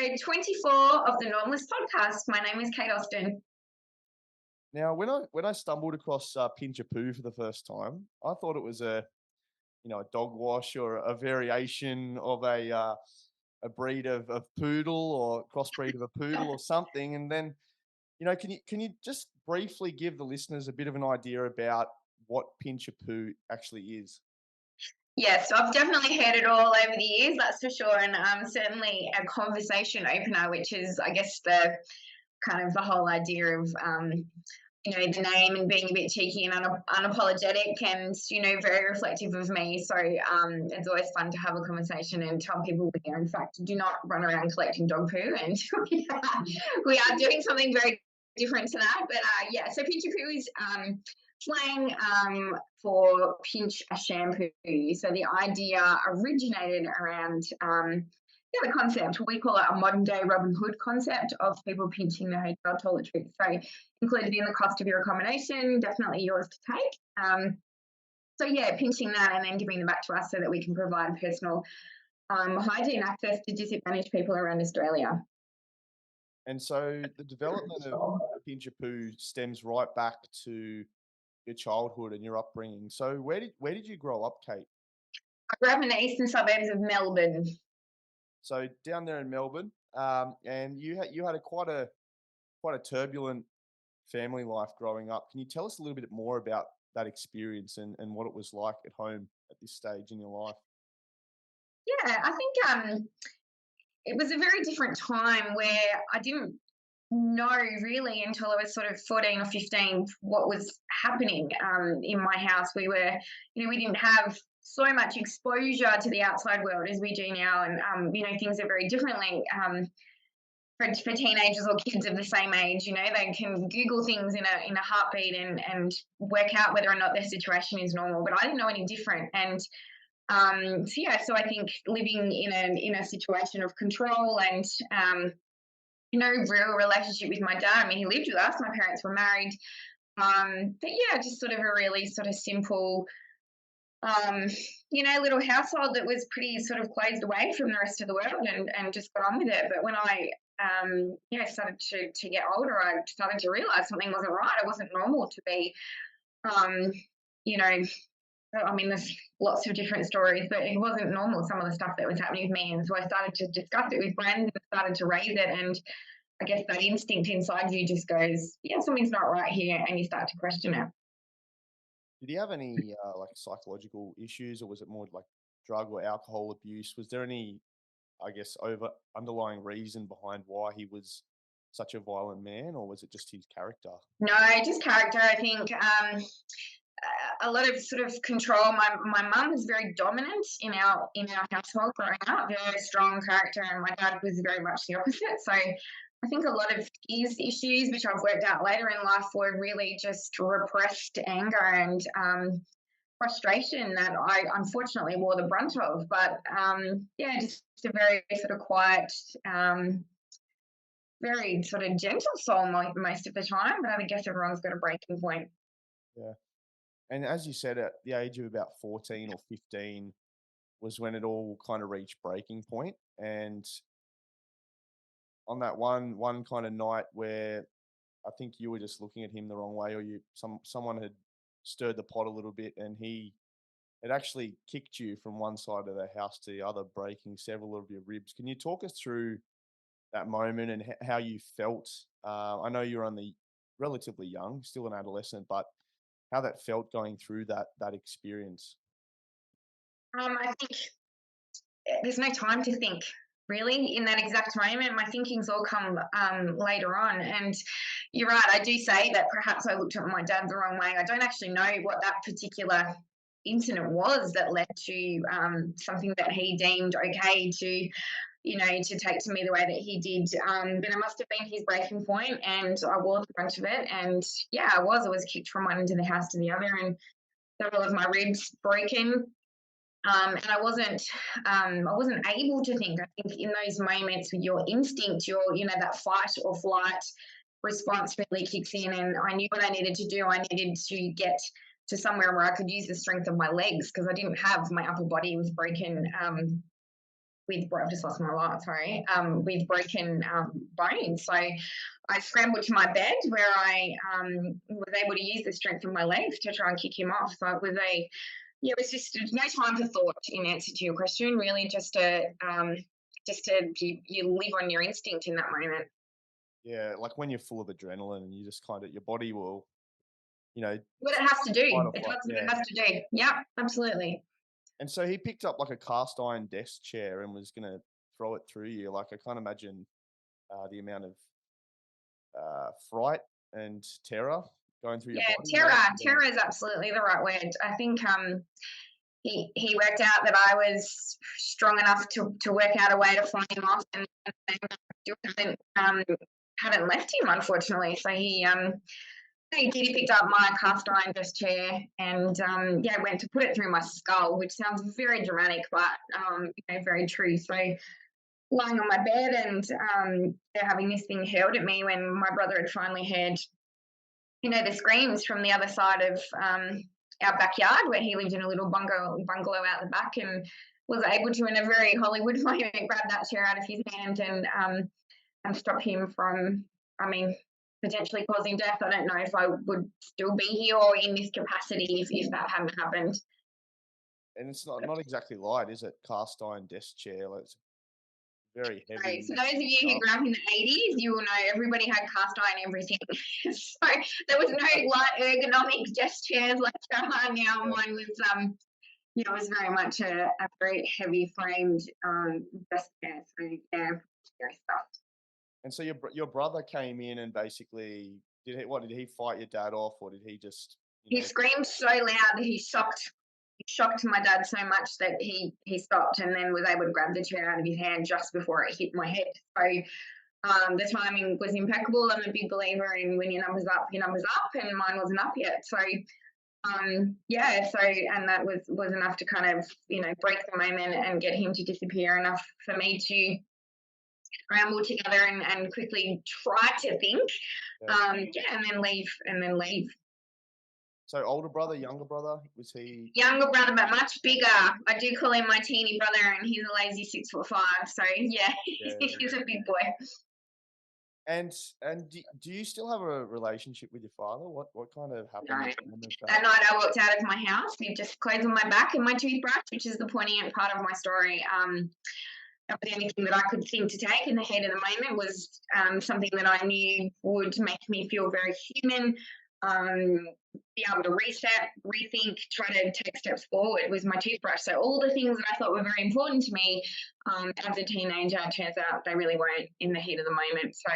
episode 24 of the Normless podcast. My name is Kate Austin. Now, when I stumbled across Pinchapoo for the first time, I thought it was a dog wash or a variation of a breed of poodle or crossbreed of a poodle or something. And then, can you just briefly give the listeners a bit of an idea about what Pinchapoo actually is? Yes, so I've definitely heard it all over the years, that's for sure. And certainly a conversation opener, which is, I guess, the kind of the whole idea of, the name and being a bit cheeky and unapologetic and, very reflective of me. So it's always fun to have a conversation and tell people we are, in fact, do not run around collecting dog poo. And we are doing something very different to that. But so Pinchapoo is slang for pinch a shampoo. So the idea originated around the concept. We call it a modern day Robin Hood concept of people pinching the hotel toiletries. So included in the cost of your accommodation, definitely yours to take. Pinching that and then giving them back to us so that we can provide personal hygiene access to disadvantaged people around Australia. And so the development of Pinchapoo stems right back to your childhood and your upbringing. So where did you grow up, Kate? I grew up in the eastern suburbs of Melbourne. So down there in Melbourne, and you had quite a turbulent family life growing up. Can you tell us a little bit more about that experience and what it was like at home at this stage in your life? Yeah, I think it was a very different time where I didn't know really until I was sort of 14 or 15 what was happening in my house. We were, we didn't have so much exposure to the outside world as we do now. And, things are very differently for teenagers or kids of the same age. They can Google things in a heartbeat and work out whether or not their situation is normal. But I didn't know any different. And so I think living in a situation of control and real relationship with my dad. I mean, he lived with us. My parents were married. Just sort of a really sort of simple, little household that was pretty sort of closed away from the rest of the world and just got on with it. But when I, started to get older, I started to realize something wasn't right. It wasn't normal to be, there's lots of different stories, but it wasn't normal, some of the stuff that was happening with me. And so I started to discuss it with friends and started to raise it. And I guess that instinct inside you just goes, yeah, something's not right here. And you start to question it. Did he have any psychological issues, or was it more like drug or alcohol abuse? Was there any, I guess, over underlying reason behind why he was such a violent man, or was it just his character? No, just character. I think a lot of sort of control. My mum was very dominant in our household growing up, very strong character, and my dad was very much the opposite. So I think a lot of his issues, which I've worked out later in life, were really just repressed anger and frustration that I unfortunately wore the brunt of. But just a very sort of quiet, very sort of gentle soul most of the time. But I guess everyone's got a breaking point. Yeah. And as you said, at the age of about 14 or 15 was when it all kind of reached breaking point. And on that one kind of night where I think you were just looking at him the wrong way, or someone had stirred the pot a little bit, and he had actually kicked you from one side of the house to the other, breaking several of your ribs. Can you talk us through that moment and how you felt? I know you're only relatively young, still an adolescent, but how that felt going through that experience? I think there's no time to think really in that exact moment. My thinking's all come later on. And you're right, I do say that perhaps I looked at my dad the wrong way. I don't actually know what that particular incident was that led to something that he deemed okay to take to me the way that he did. But it must have been his breaking point, and I wore the brunt of it. And I was kicked from one end of the house to the other, and several of my ribs broken. And I wasn't able to think. I think in those moments, your instinct, that fight or flight response really kicks in, and I knew what I needed to do. I needed to get to somewhere where I could use the strength of my legs because I didn't have my upper body was broken. I've just lost my light, sorry, with broken bones. So I scrambled to my bed where I was able to use the strength of my legs to try and kick him off. So it was it was just no time for thought in answer to your question, really you live on your instinct in that moment. Yeah, like when you're full of adrenaline and you just kind of your body will, you know, What it has to do. fight or It flight. does what it Yeah. has to do. Yeah, absolutely. And so he picked up like a cast iron desk chair and was gonna throw it through you. Like I can't imagine the amount of fright and terror going through your Yeah, body. Like, terror is absolutely the right word. I think he worked out that I was strong enough to work out a way to find him off, and still hadn't left him, unfortunately. So he did. He picked up my cast iron desk chair and went to put it through my skull, which sounds very dramatic, but very true. So lying on my bed and having this thing hurled at me when my brother had finally heard the screams from the other side of our backyard where he lived in a little bungalow out the back, and was able to, in a very Hollywood moment, grab that chair out of his hand and stop him from, potentially causing death. I don't know if I would still be here or in this capacity if that hadn't happened. and it's not exactly light, is it? Cast iron desk chair, like it's very Right. heavy So those of you who stuff. grew up in the 80s, you will know everybody had cast iron everything. So there was no light ergonomic desk chairs like there are now. Yeah. Mine was it was very much a very heavy framed desk chair. So yeah, scary stuff. And so your brother came in and basically did he fight your dad off, or did he just He screamed so loud that he shocked my dad so much that he stopped and then was able to grab the chair out of his hand just before it hit my head. So the timing was impeccable. I'm a big believer in when your number's up, and mine wasn't up yet. So and that was enough to kind of break the moment and get him to disappear enough for me to scramble together and quickly try to think, Yeah. and then leave. So older brother, younger brother, was he? Younger brother, but much bigger. I do call him my teeny brother, and he's a lazy 6'5". So yeah, Yeah. he's a big boy. And do you still have a relationship with your father? What kind of No. happened with That that? night I walked out of my house with just clothes on my back and my toothbrush, which is the poignant part of my story. That was the only thing that I could think to take in the heat of the moment, was something that I knew would make me feel very human, be able to reset, rethink, try to take steps forward, was my toothbrush. So all the things that I thought were very important to me as a teenager, it turns out they really weren't in the heat of the moment. So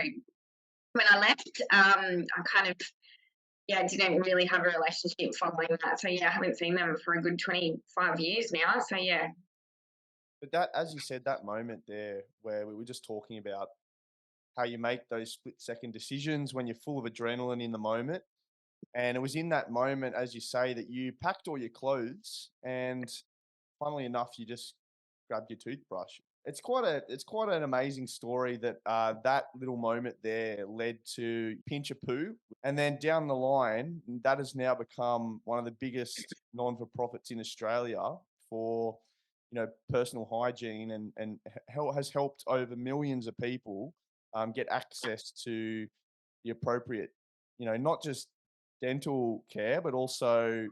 when I left, I kind of didn't really have a relationship following that. So I haven't seen them for a good 25 years now. So But that, as you said, that moment there where we were just talking about how you make those split second decisions when you're full of adrenaline in the moment. And it was in that moment, as you say, that you packed all your clothes and funnily enough, you just grabbed your toothbrush. It's quite an amazing story that that little moment there led to Pinchapoo, and then down the line, that has now become one of the biggest non-for-profits in Australia for personal hygiene, and has helped over millions of people get access to the appropriate, not just dental care, but also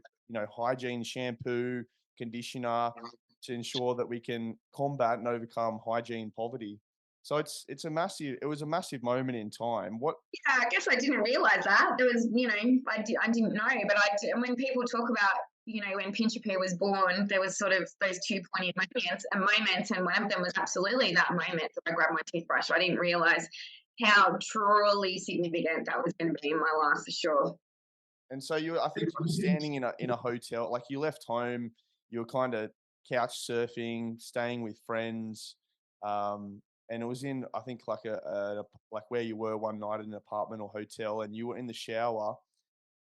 hygiene, shampoo, conditioner, to ensure that we can combat and overcome hygiene poverty. So it was a massive moment in time. What Yeah, I guess I didn't realize that. There was, I didn't know, but and when people talk about, when Pinchapoo was born, there was sort of those two poignant moments, and one of them was absolutely that moment that I grabbed my toothbrush. I didn't realize how truly significant that was going to be in my life, for sure. and so I think you were standing in a hotel, like you left home, you were kind of couch surfing, staying with friends, and it was in I think like like where you were one night in an apartment or hotel, and you were in the shower,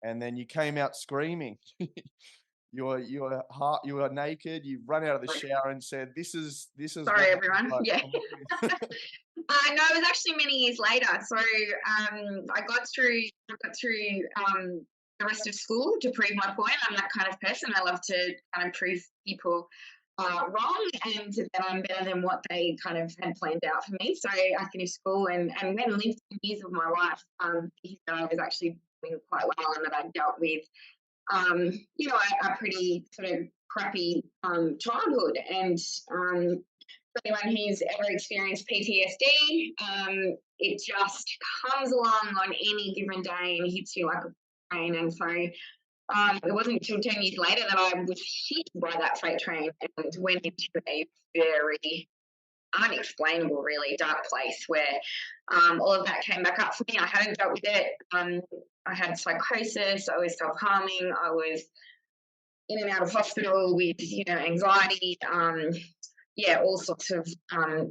and then you came out screaming. You were naked. You run out of the shower and said, "This is Sorry, what everyone. I'm Yeah. like." No, it was actually many years later. So I got through the rest of school to prove my point. I'm that kind of person. I love to kind of prove people wrong, and that I'm better than what they kind of had planned out for me. So I finished school and went and lived 10 years of my life, thinking that I was actually doing quite well and that I dealt with, a pretty sort of crappy childhood. And for anyone who's ever experienced PTSD, it just comes along on any given day and hits you like a train. And so it wasn't until 10 years later that I was hit by that freight train and went into a very unexplainable, really dark place where all of that came back up for me. I hadn't dealt with it. I had psychosis. I was self-harming. I was in and out of hospital with, anxiety. All sorts of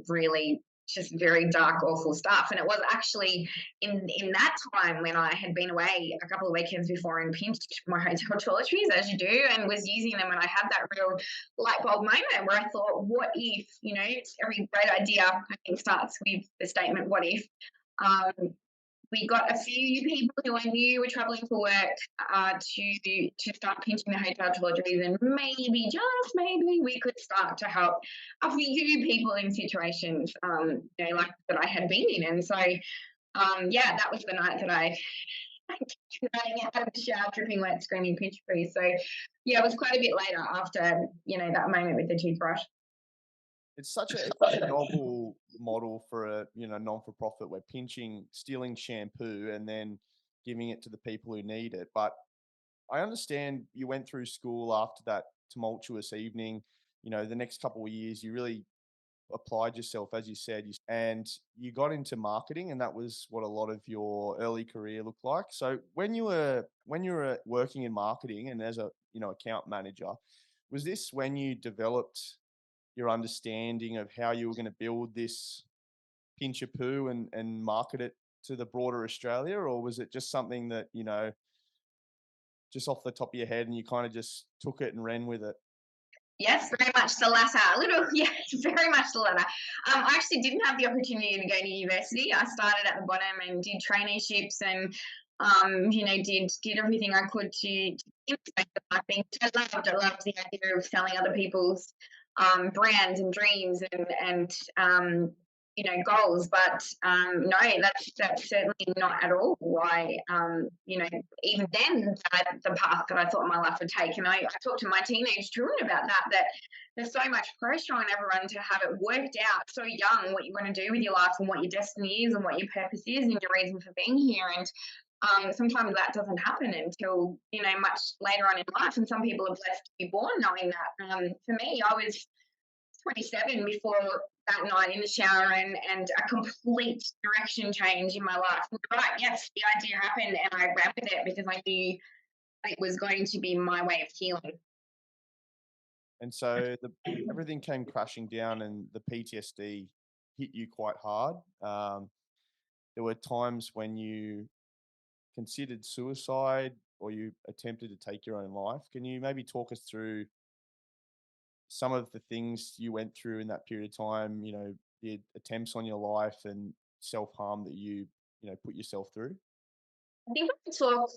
really just very dark, awful stuff. And it was actually in that time when I had been away a couple of weekends before and pinched my hotel toiletries, as you do, and was using them, and I had that real light bulb moment where I thought, what if, every great idea, I think, starts with the statement, what if? We got a few people who I knew were traveling for work to start pinching the hotel toiletries, and maybe, just maybe, we could start to help a few people in situations, like that I had been in. And so, that was the night that I running out of the shower, dripping wet, screaming Pinchapoo. So, it was quite a bit later after, that moment with the toothbrush. It's such a novel model for a non-for-profit. Where stealing shampoo and then giving it to the people who need it. But I understand you went through school after that tumultuous evening. The next couple of years you really applied yourself, as you said, and you got into marketing, and that was what a lot of your early career looked like. So when you were working in marketing and as a account manager, was this when you developed your understanding of how you were going to build this Pinchapoo and market it to the broader Australia, or was it just something that just off the top of your head and you kind of just took it and ran with it? Yes, very much the latter. A little, yes, very much the latter. I actually didn't have the opportunity to go to university. I started at the bottom and did traineeships and, did everything I could to integrate the marketing, which I loved. I loved the idea of selling other people's brands and dreams and goals. But no, that's certainly not at all why, even then, the path that I thought my life would take. And I talked to my teenage children about that there's so much pressure on everyone to have it worked out so young, what you want to do with your life and what your destiny is and what your purpose is and your reason for being here. And sometimes that doesn't happen until, much later on in life. And some people are blessed to be born knowing that. For me, I was 27 before that night in the shower and a complete direction change in my life. Right, yes, the idea happened and I ran with it because I knew it was going to be my way of healing. And so everything came crashing down, and the PTSD hit you quite hard. There were times when you considered suicide or you attempted to take your own life. Can you maybe talk us through some of the things you went through in that period of time? The attempts on your life and self harm that you put yourself through. I think when we talk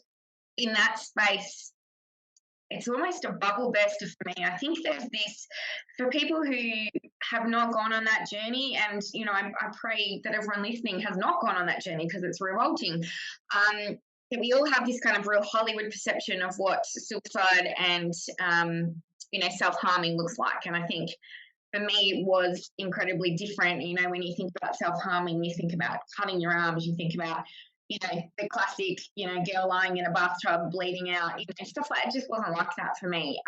in that space, it's almost a bubble burster for me. I think there's this for people who have not gone on that journey, and I pray that everyone listening has not gone on that journey because it's revolting. That we all have this kind of real Hollywood perception of what suicide and self-harming looks like, and I think for me it was incredibly different. When you think about self-harming, you think about cutting your arms, you think about the classic, girl lying in a bathtub bleeding out, stuff like that. It just wasn't like that for me.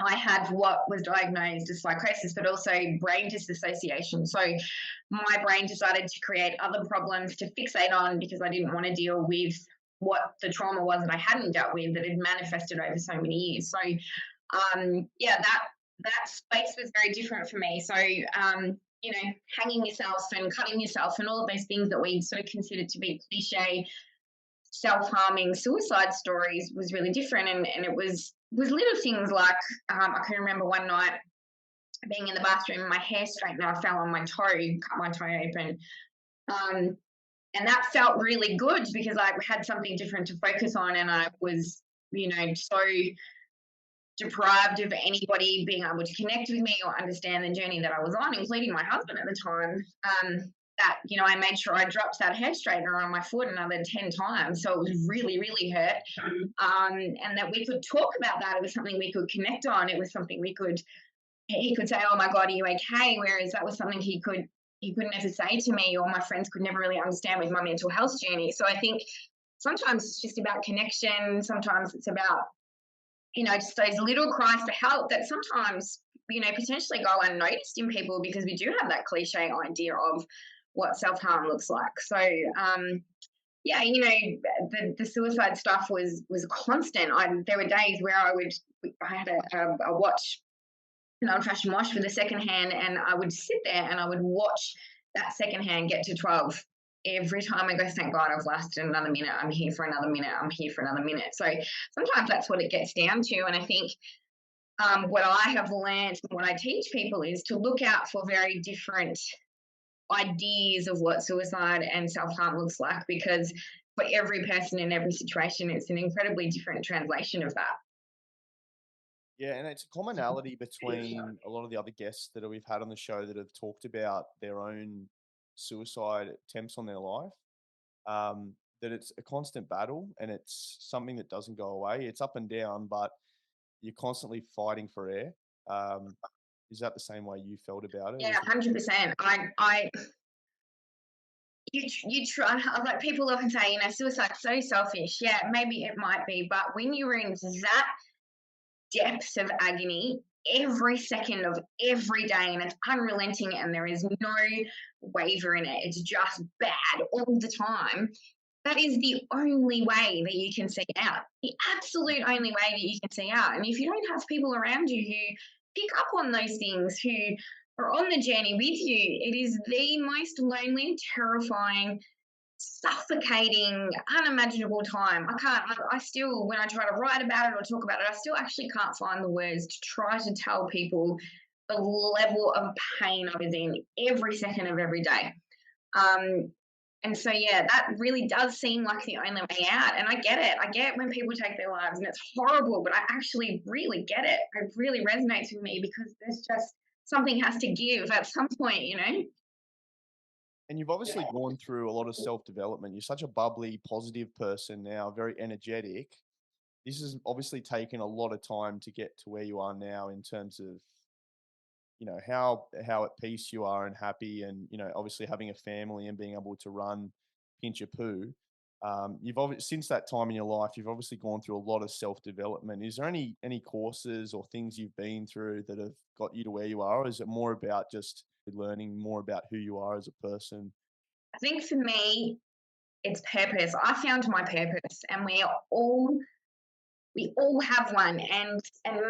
I had what was diagnosed as psychosis, but also brain disassociation. So my brain decided to create other problems to fixate on because I didn't want to deal with what the trauma was that I hadn't dealt with that had manifested over so many years. So, that space was very different for me. So, hanging yourself and cutting yourself and all of those things that we sort of considered to be cliche self-harming suicide stories was really different. And it was little things like I can remember one night being in the bathroom, my hair straightener fell on my toe, cut my toe open. And that felt really good because I had something different to focus on, and I was, so deprived of anybody being able to connect with me or understand the journey that I was on, including my husband at the time. That, I made sure I dropped that hair straightener on my foot another 10 times. So it was really, really hurt. And that we could talk about that. It was something we could connect on. It was something he could say, "Oh my God, are you okay?" Whereas that was something he couldn't ever say to me, or my friends could never really understand with my mental health journey. So I think sometimes it's just about connection. Sometimes it's about, just those little cries for help that sometimes, potentially go unnoticed in people, because we do have that cliche idea of what self-harm looks like. So, yeah, the suicide stuff was constant. There were days where I had a watch, an old-fashioned watch with a second hand, and I would sit there and I would watch that second hand get to 12. Every time I go, thank God I've lasted another minute. I'm here for another minute. I'm here for another minute. So sometimes that's what it gets down to. And I think what I have learned and what I teach people is to look out for very different ideas of what suicide and self-harm looks like, because for every person in every situation, it's an incredibly different translation of that. Yeah, and it's a commonality between a lot of the other guests that we've had on the show that have talked about their own suicide attempts on their life. That it's a constant battle and it's something that doesn't go away. It's up and down, but you're constantly fighting for air. Um, is that the same way you felt about it? Yeah, Was it? 100%. You try, like, people often say, suicide's so selfish. Yeah, maybe it might be, but when you're in that depths of agony every second of every day, and it's unrelenting and there is no waver in it, it's just bad all the time. That is the only way that you can see out, the absolute only way that you can see out. And if you don't have people around you who pick up on those things, who are on the journey with you, it is the most lonely, terrifying, suffocating, unimaginable time. I can't, I still, when I try to write about it or talk about it, I still actually can't find the words to try to tell people the level of pain I was in every second of every day. Um, and so, yeah, that really does seem like the only way out. And I get it. I get when people take their lives and it's horrible, but I actually really get it. It really resonates with me, because there's just something has to give at some point. And you've obviously gone through a lot of self development. You're such a bubbly, positive person now, very energetic. This has obviously taken a lot of time to get to where you are now in terms of how at peace you are and happy, and obviously having a family and being able to run Pinchapoo. You've obviously, since that time in your life, you've obviously gone through a lot of self development. Is there any courses or things you've been through that have got you to where you are? Or is it more about just learning more about who you are as a person? I think for me, it's purpose. I found my purpose, and we all have one, and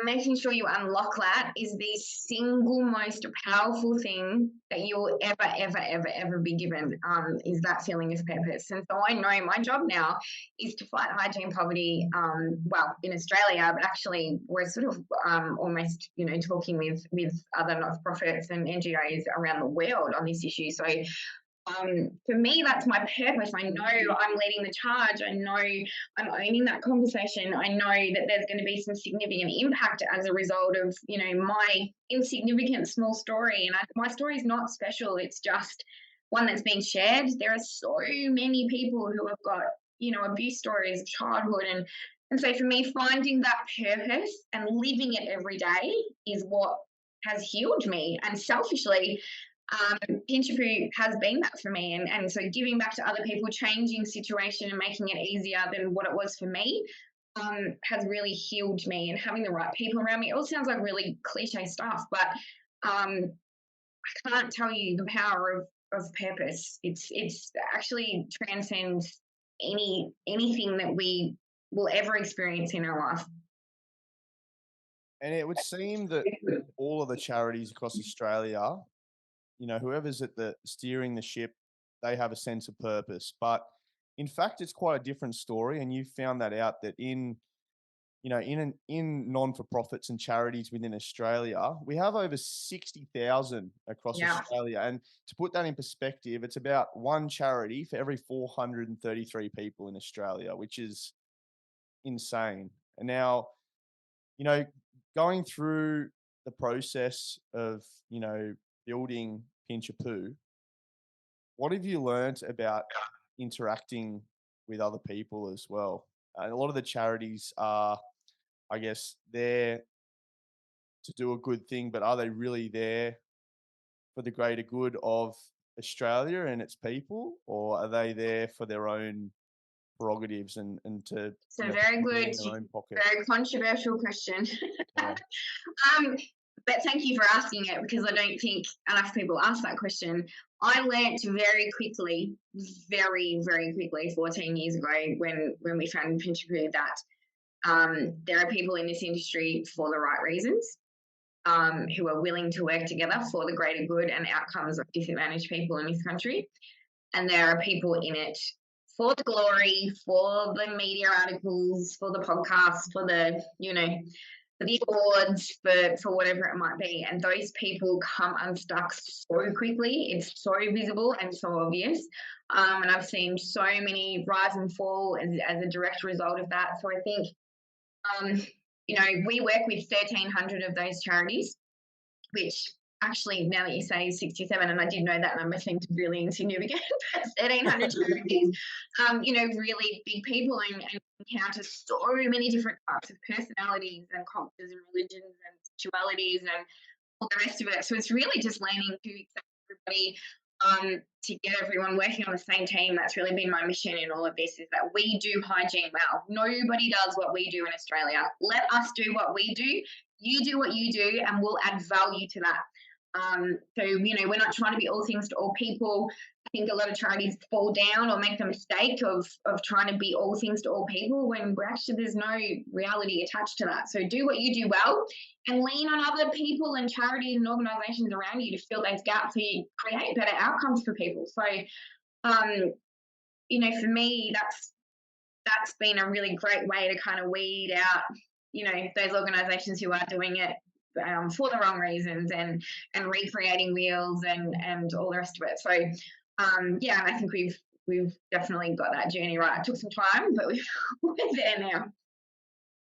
making sure you unlock that is the single most powerful thing that you will ever be given, is that feeling of purpose. And so I know my job now is to fight hygiene poverty, well, in Australia, but actually we're sort of almost talking with other not-for-profits and NGOs around the world on this issue. So for me, that's my purpose. I know I'm leading the charge. I know I'm owning that conversation. I know that there's going to be some significant impact as a result of, my insignificant small story. And my story is not special. It's just one that's being shared. There are so many people who have got, abuse stories of childhood. And so for me, finding that purpose and living it every day is what has healed me. And selfishly, Pinchapoo has been that for me. And so giving back to other people, changing situation and making it easier than what it was for me, has really healed me. And having the right people around me, it all sounds like really cliche stuff, but I can't tell you the power of purpose. It's actually transcends anything that we will ever experience in our life. And it would seem that all of the charities across Australia, whoever's at the steering the ship, they have a sense of purpose. But in fact, it's quite a different story. And you found that out that in non-for-profits and charities within Australia, we have over 60,000 across Yeah. Australia. And to put that in perspective, it's about one charity for every 433 people in Australia, which is insane. And now, you know, going through the process of, you know, building Pinchapoo, what have you learnt about interacting with other people as well? And a lot of the charities are, I guess, there to do a good thing, but are they really there for the greater good of Australia and its people, or are they there for their own prerogatives and to, It's you a know, very put it good, in their own pocket? very controversial question. Yeah. um, but thank you for asking it, because I don't think enough people ask that question. I learnt very quickly, very, very quickly, 14 years ago, when we founded Pinchapoo, that there are people in this industry for the right reasons, who are willing to work together for the greater good and outcomes of disadvantaged people in this country. And there are people in it for the glory, for the media articles, for the podcasts, for the, for the awards, for whatever it might be. And those people come unstuck so quickly. It's so visible and so obvious. And I've seen so many rise and fall as a direct result of that. So I think, we work with 1,300 of those charities, which actually, now that you say, is 67, and I did know that number seemed really insignificant, but 1,300 charities, really big people, and encounter so many different types of personalities and cultures and religions and sexualities and all the rest of it. So it's really just learning to accept everybody, to get everyone working on the same team. That's really been my mission in all of this, is that we do hygiene well. Nobody does what we do in Australia. Let us do what we do. You do what you do, and we'll add value to that. We're not trying to be all things to all people. I think a lot of charities fall down or make the mistake of trying to be all things to all people, when we're actually, there's no reality attached to that. So do what you do well, and lean on other people and charities and organisations around you to fill those gaps so you create better outcomes for people. So, for me, that's been a really great way to kind of weed out, those organisations who are doing it for the wrong reasons, and recreating wheels and all the rest of it. So, I think we've definitely got that journey right. It took some time, but we're there now.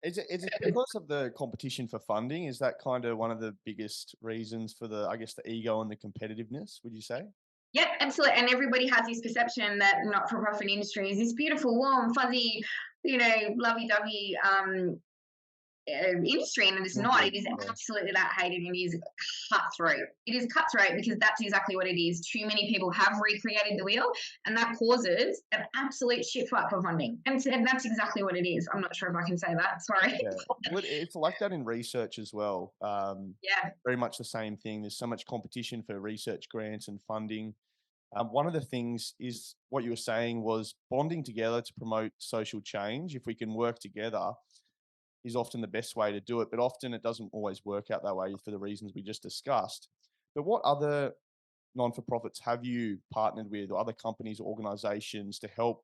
Is it because of the competition for funding? Is that kind of one of the biggest reasons for the, I guess, the ego and the competitiveness, would you say? Yep, absolutely. And everybody has this perception that not-for-profit industry is this beautiful, warm, fuzzy, lovey-dovey industry, and it's not. It is absolutely that hated, and it is cutthroat. It is cutthroat because that's exactly what it is. Too many people have recreated the wheel, and that causes an absolute shit fight for funding. And that's exactly what it is. I'm not sure if I can say that. Sorry. Yeah. Well, it's like that in research as well. Yeah. Very much the same thing. There's so much competition for research grants and funding. One of the things is what you were saying was bonding together to promote social change. If we can work together, is often the best way to do it. But often it doesn't always work out that way for the reasons we just discussed. But what other non-for-profits have you partnered with, or other companies or organizations, to help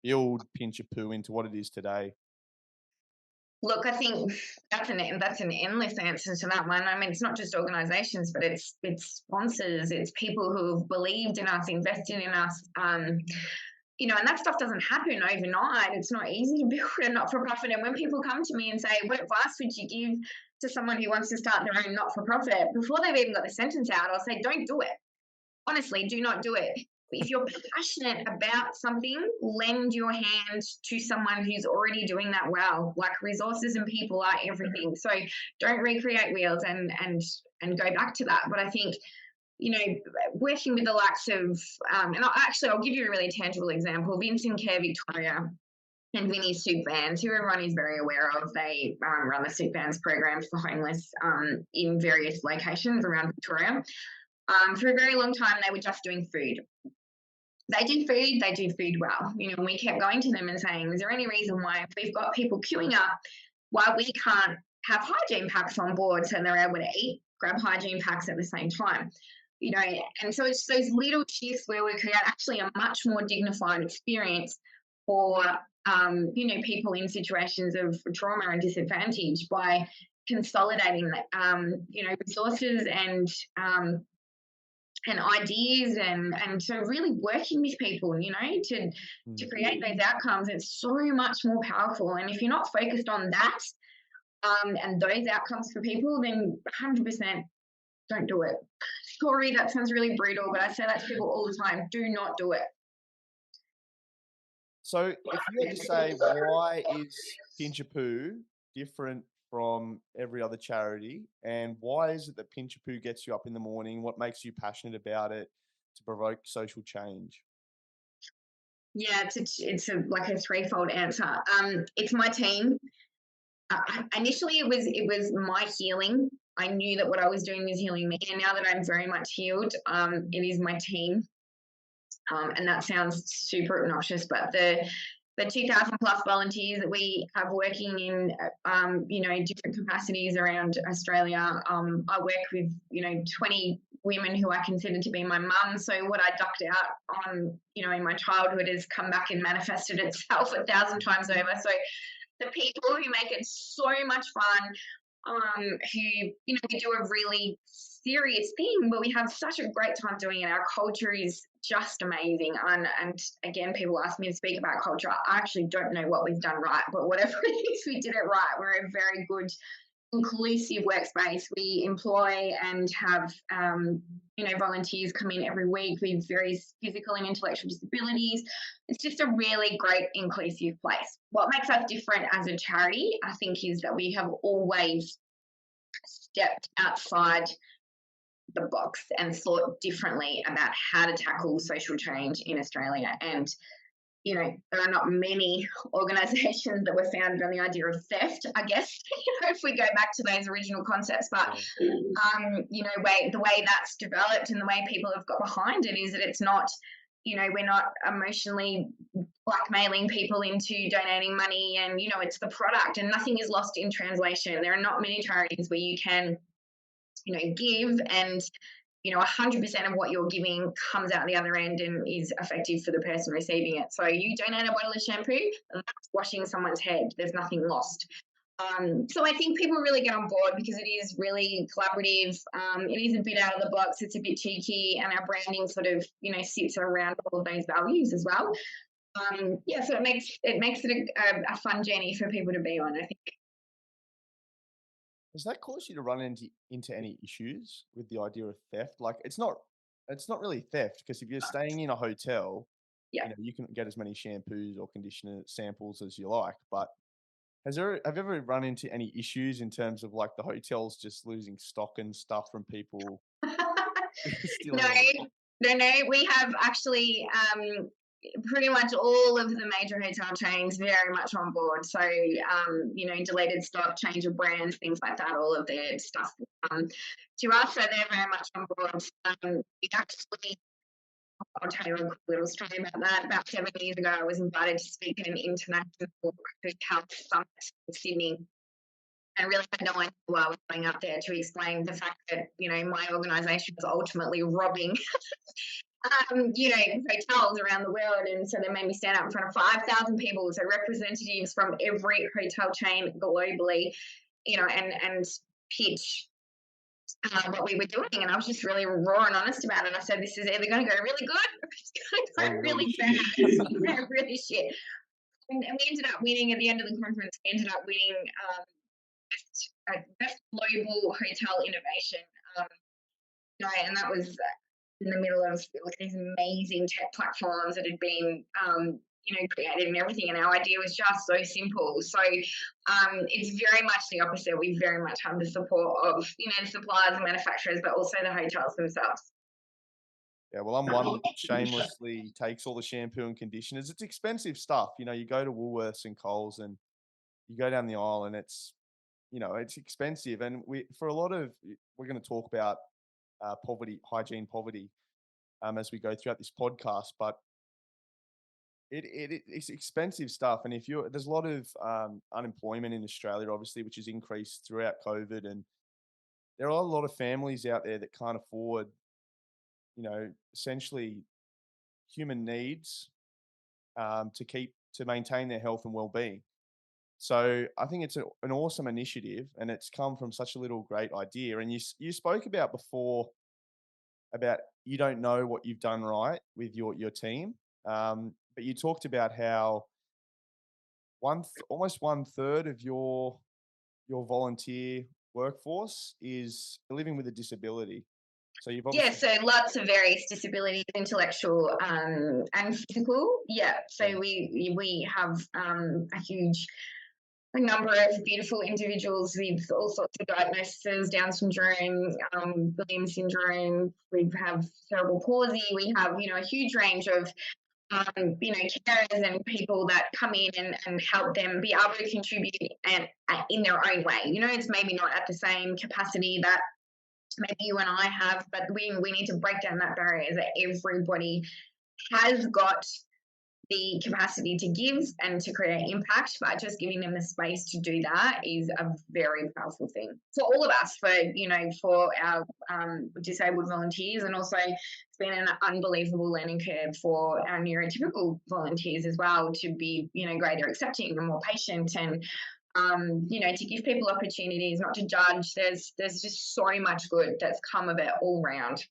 build Pinchapoo into what it is today? Look, I think that's an endless answer to that one. I mean, it's not just organisations, but it's sponsors, it's people who have believed in us, invested in us. And that stuff doesn't happen overnight. It's not easy to build a not-for-profit. And when people come to me and say, "What advice would you give to someone who wants to start their own not-for-profit?" Before they've even got the sentence out, I'll say, "Don't do it. Honestly, do not do it. If you're passionate about something, lend your hand to someone who's already doing that well. Like, resources and people are everything. So don't recreate wheels and go back to that." But I think, working with the likes of, I'll give you a really tangible example. Vince and Care Victoria and Vinnie's Soup Vans, who everyone is very aware of. They run the Soup Vans program for homeless in various locations around Victoria. For a very long time, they were just doing food. They do food well. We kept going to them and saying, "Is there any reason why, if we've got people queuing up, why we can't have hygiene packs on board so they're able to eat, grab hygiene packs at the same time?" And so it's those little shifts where we create actually a much more dignified experience for, people in situations of trauma and disadvantage, by consolidating, resources and ideas, and so really working with people, to Mm. create those outcomes. It's so much more powerful. And if you're not focused on that, and those outcomes for people, then 100% don't do it. Sorry, that sounds really brutal, but I say that to people all the time. Do not do it. So if you had to say, why is Pinchapoo different from every other charity, and why is it that Pinchapoo gets you up in the morning? What makes you passionate about it to provoke social change? Yeah, like a threefold answer. It's my team. Initially, it was my healing. I knew that what I was doing was healing me, and now that I'm very much healed, it is my team. And that sounds super obnoxious, but the 2,000 plus volunteers that we have working in, different capacities around Australia. I work with, 20 women who I consider to be my mum. So what I ducked out on, in my childhood has come back and manifested itself 1,000 times over. So the people who make it so much fun, who, we do a really serious thing, but we have such a great time doing it. Our culture is just amazing. And again, people ask me to speak about culture. I actually don't know what we've done right, but whatever it is, we did it right. We're a very good inclusive workspace. We employ and have volunteers come in every week with various physical and intellectual disabilities. It's just a really great inclusive place. What makes us different as a charity, I think, is that we have always stepped outside the box and thought differently about how to tackle social change in Australia. And there are not many organisations that were founded on the idea of theft, I guess, if we go back to those original concepts. But, the way that's developed and the way people have got behind it is that it's not, we're not emotionally blackmailing people into donating money, and, it's the product, and nothing is lost in translation. There are not many charities where you can, give and 100% of what you're giving comes out the other end and is effective for the person receiving it. So you donate a bottle of shampoo, that's washing someone's head. There's nothing lost. So I think people really get on board because it is really collaborative. It is a bit out of the box. It's a bit cheeky, and our branding sort of, sits around all of those values as well. So it makes it a fun journey for people to be on, I think. Does that cause you to run into any issues with the idea of theft? Like, it's not really theft, because if you're staying in a hotel, Yeah. you can get as many shampoos or conditioner samples as you like. But have you ever run into any issues in terms of like the hotels just losing stock and stuff from people stealing No, all the stock? no. We have actually pretty much all of the major hotel chains very much on board. So, deleted stock, change of brands, things like that, all of their stuff to us. So they're very much on board. We actually, I'll tell you a quick little story about that. About 7 years ago, I was invited to speak at an international hotel summit in Sydney, and really had no idea why I was going up there, to explain the fact that, my organisation was ultimately robbing hotels around the world. And so they made me stand up in front of 5,000 people, so representatives from every hotel chain globally, and pitch what we were doing. And I was just really raw and honest about it. I said, this is either going to go really good or it's going to go really bad, really shit. And we ended up winning at the end of the conference. We ended up winning best global hotel innovation. And that was in the middle of like these amazing tech platforms that had been created and everything, and our idea was just so simple. So it's very much the opposite. We very much have the support of the suppliers and manufacturers, but also the hotels themselves. Yeah, well, I'm one that shamelessly takes all the shampoo and conditioners. It's expensive stuff. You go to Woolworths and Coles, and you go down the aisle, and it's expensive. And for a lot of, we're going to talk about poverty, hygiene poverty, as we go throughout this podcast. But it's expensive stuff, and there's a lot of unemployment in Australia, obviously, which has increased throughout COVID, and there are a lot of families out there that can't afford, essentially human needs to maintain their health and well-being. So I think it's an awesome initiative, and it's come from such a little great idea. And you spoke about before about you don't know what you've done right with your team, but you talked about how almost one third of your your volunteer workforce is living with a disability. So you've Yeah, obviously so lots of various disabilities, intellectual and physical. Yeah, yeah, so we have a huge number of beautiful individuals with all sorts of diagnoses, Down syndrome, Williams syndrome. We have cerebral palsy. We have a huge range of carers and people that come in and help them be able to contribute and in their own way. It's maybe not at the same capacity that maybe you and I have, but we need to break down that barrier that everybody has got the capacity to give and to create impact, but just giving them the space to do that is a very powerful thing for all of us, for our disabled volunteers, and also it's been an unbelievable learning curve for our neurotypical volunteers as well to be, greater accepting and more patient and to give people opportunities, not to judge. There's just so much good that's come of it all round.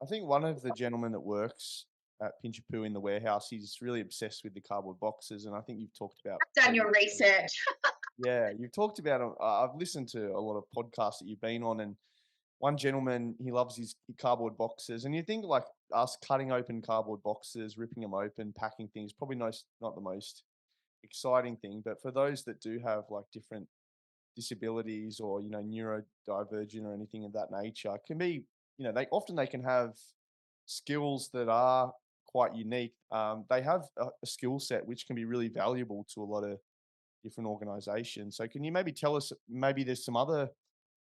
I think one of the gentlemen that works at Pinchapoo in the warehouse, he's really obsessed with the cardboard boxes, and I think you've talked about Done your research. yeah, you've talked about. I've listened to a lot of podcasts that you've been on, and one gentleman he loves his cardboard boxes, and you think like us cutting open cardboard boxes, ripping them open, packing things, probably not the most exciting thing, but for those that do have like different disabilities or neurodivergent or anything of that nature, it can be they can have skills that are quite unique. They have a skill set which can be really valuable to a lot of different organizations. So can you maybe tell us, maybe there's some other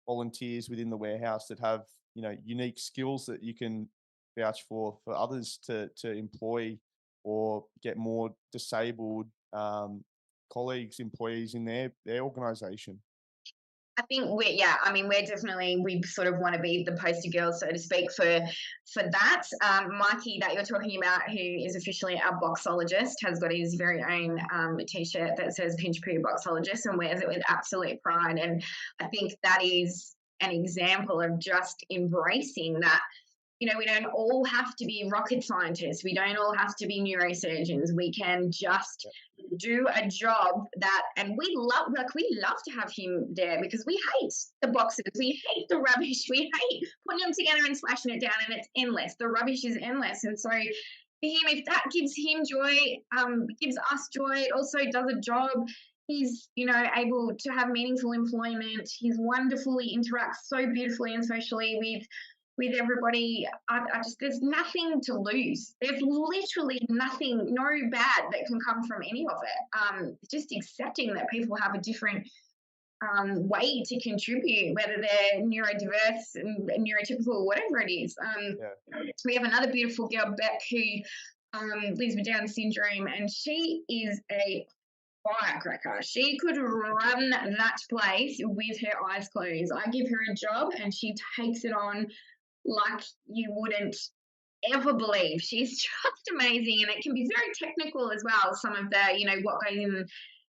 volunteers within the warehouse that have, unique skills that you can vouch for others to employ or get more disabled colleagues, employees in their organization? I think we're definitely, we sort of want to be the poster girl, so to speak, for that. Mikey that you're talking about, who is officially our boxologist, has got his very own t-shirt that says Pinchapoo boxologist and wears it with absolute pride. And I think that is an example of just embracing that. We don't all have to be rocket scientists. We don't all have to be neurosurgeons. We can just do a job that, and we love to have him there because we hate the boxes. We hate the rubbish. We hate putting them together and smashing it down, and it's endless. The rubbish is endless. And so for him, if that gives him joy, gives us joy, it also does a job. He's, able to have meaningful employment. He's wonderful. He interacts so beautifully and socially with everybody. There's nothing to lose. There's literally nothing, no bad that can come from any of it. Just accepting that people have a different way to contribute, whether they're neurodiverse and neurotypical, whatever it is. Yeah. We have another beautiful girl, Beck, who lives with Down syndrome, and she is a firecracker. She could run that place with her eyes closed. I give her a job and she takes it on like you wouldn't ever believe. She's just amazing, and it can be very technical as well. Some of the, what goes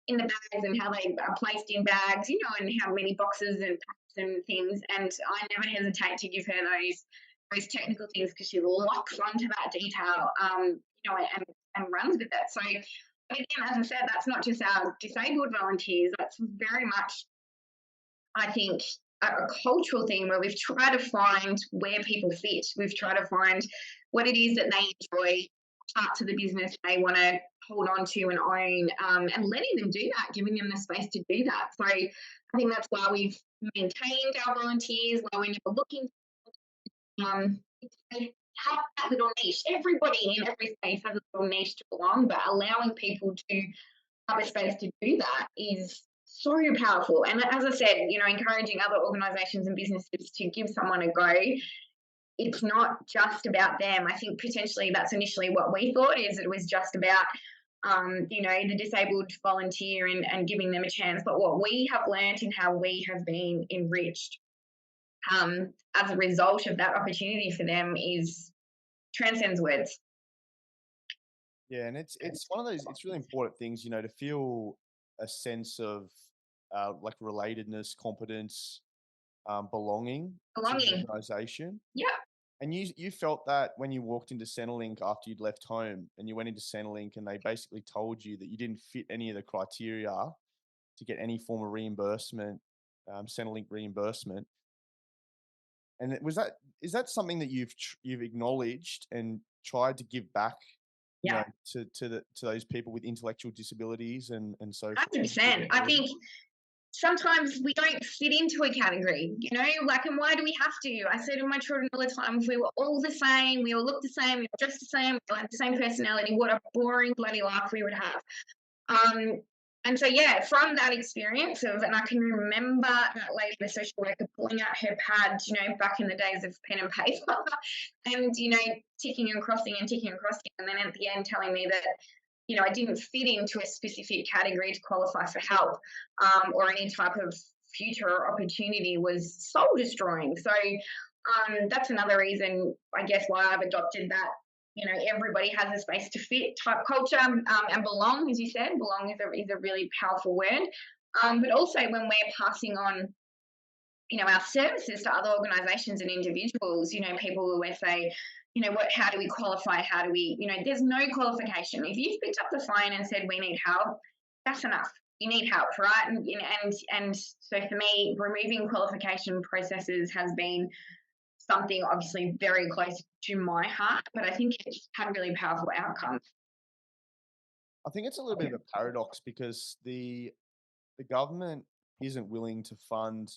in the bags and how they are placed in bags, and how many boxes and packs and things. And I never hesitate to give her those technical things because she locks onto that detail, and runs with it. So again, as I said, that's not just our disabled volunteers. That's very much, I think, a cultural thing where we've tried to find where people fit. We've tried to find what it is that they enjoy, parts of the business they want to hold on to and own, and letting them do that, giving them the space to do that. So I think that's why we've maintained our volunteers, why we're never looking. They have that little niche. Everybody in every space has a little niche to belong, but allowing people to have a space to do that is so powerful. And as I said, encouraging other organizations and businesses to give someone a go. It's not just about them. I think potentially that's initially what we thought, is it was just about the disabled volunteer and giving them a chance. But what we have learned and how we have been enriched as a result of that opportunity for them is transcends words. Yeah, and it's one of those. It's really important things, to feel a sense of like relatedness, competence, belonging to the Belonging. organization. Yeah. And you felt that when you walked into Centrelink after you'd left home and you went into Centrelink and they basically told you that you didn't fit any of the criteria. to get any form of reimbursement, Centrelink reimbursement. And was that is that something that you've acknowledged and tried to give back, Yeah, to those people with intellectual disabilities and social 100%. I think sometimes we don't fit into a category, like, and why do we have to? I say to my children all the time, if we were all the same, we all look the same, we all dress the same, we all have the same personality, what a boring bloody life we would have. Um, and so, yeah, from that experience and I can remember that lady, the social worker, pulling out her pad, back in the days of pen and paper, and, ticking and crossing and ticking and crossing. And then at the end telling me that, I didn't fit into a specific category to qualify for help, or any type of future opportunity was soul destroying. So that's another reason, I guess, why I've adopted that. Everybody has a space to fit type culture, and belong, as you said. Belong is a really powerful word. But also when we're passing on, our services to other organisations and individuals, people will always say, how do we qualify? How do we, there's no qualification. If you've picked up the phone and said, we need help, that's enough. You need help, right? And so for me, removing qualification processes has been something obviously very close to my heart, but I think it's had really powerful outcomes. I think it's a little bit of a paradox because the government isn't willing to fund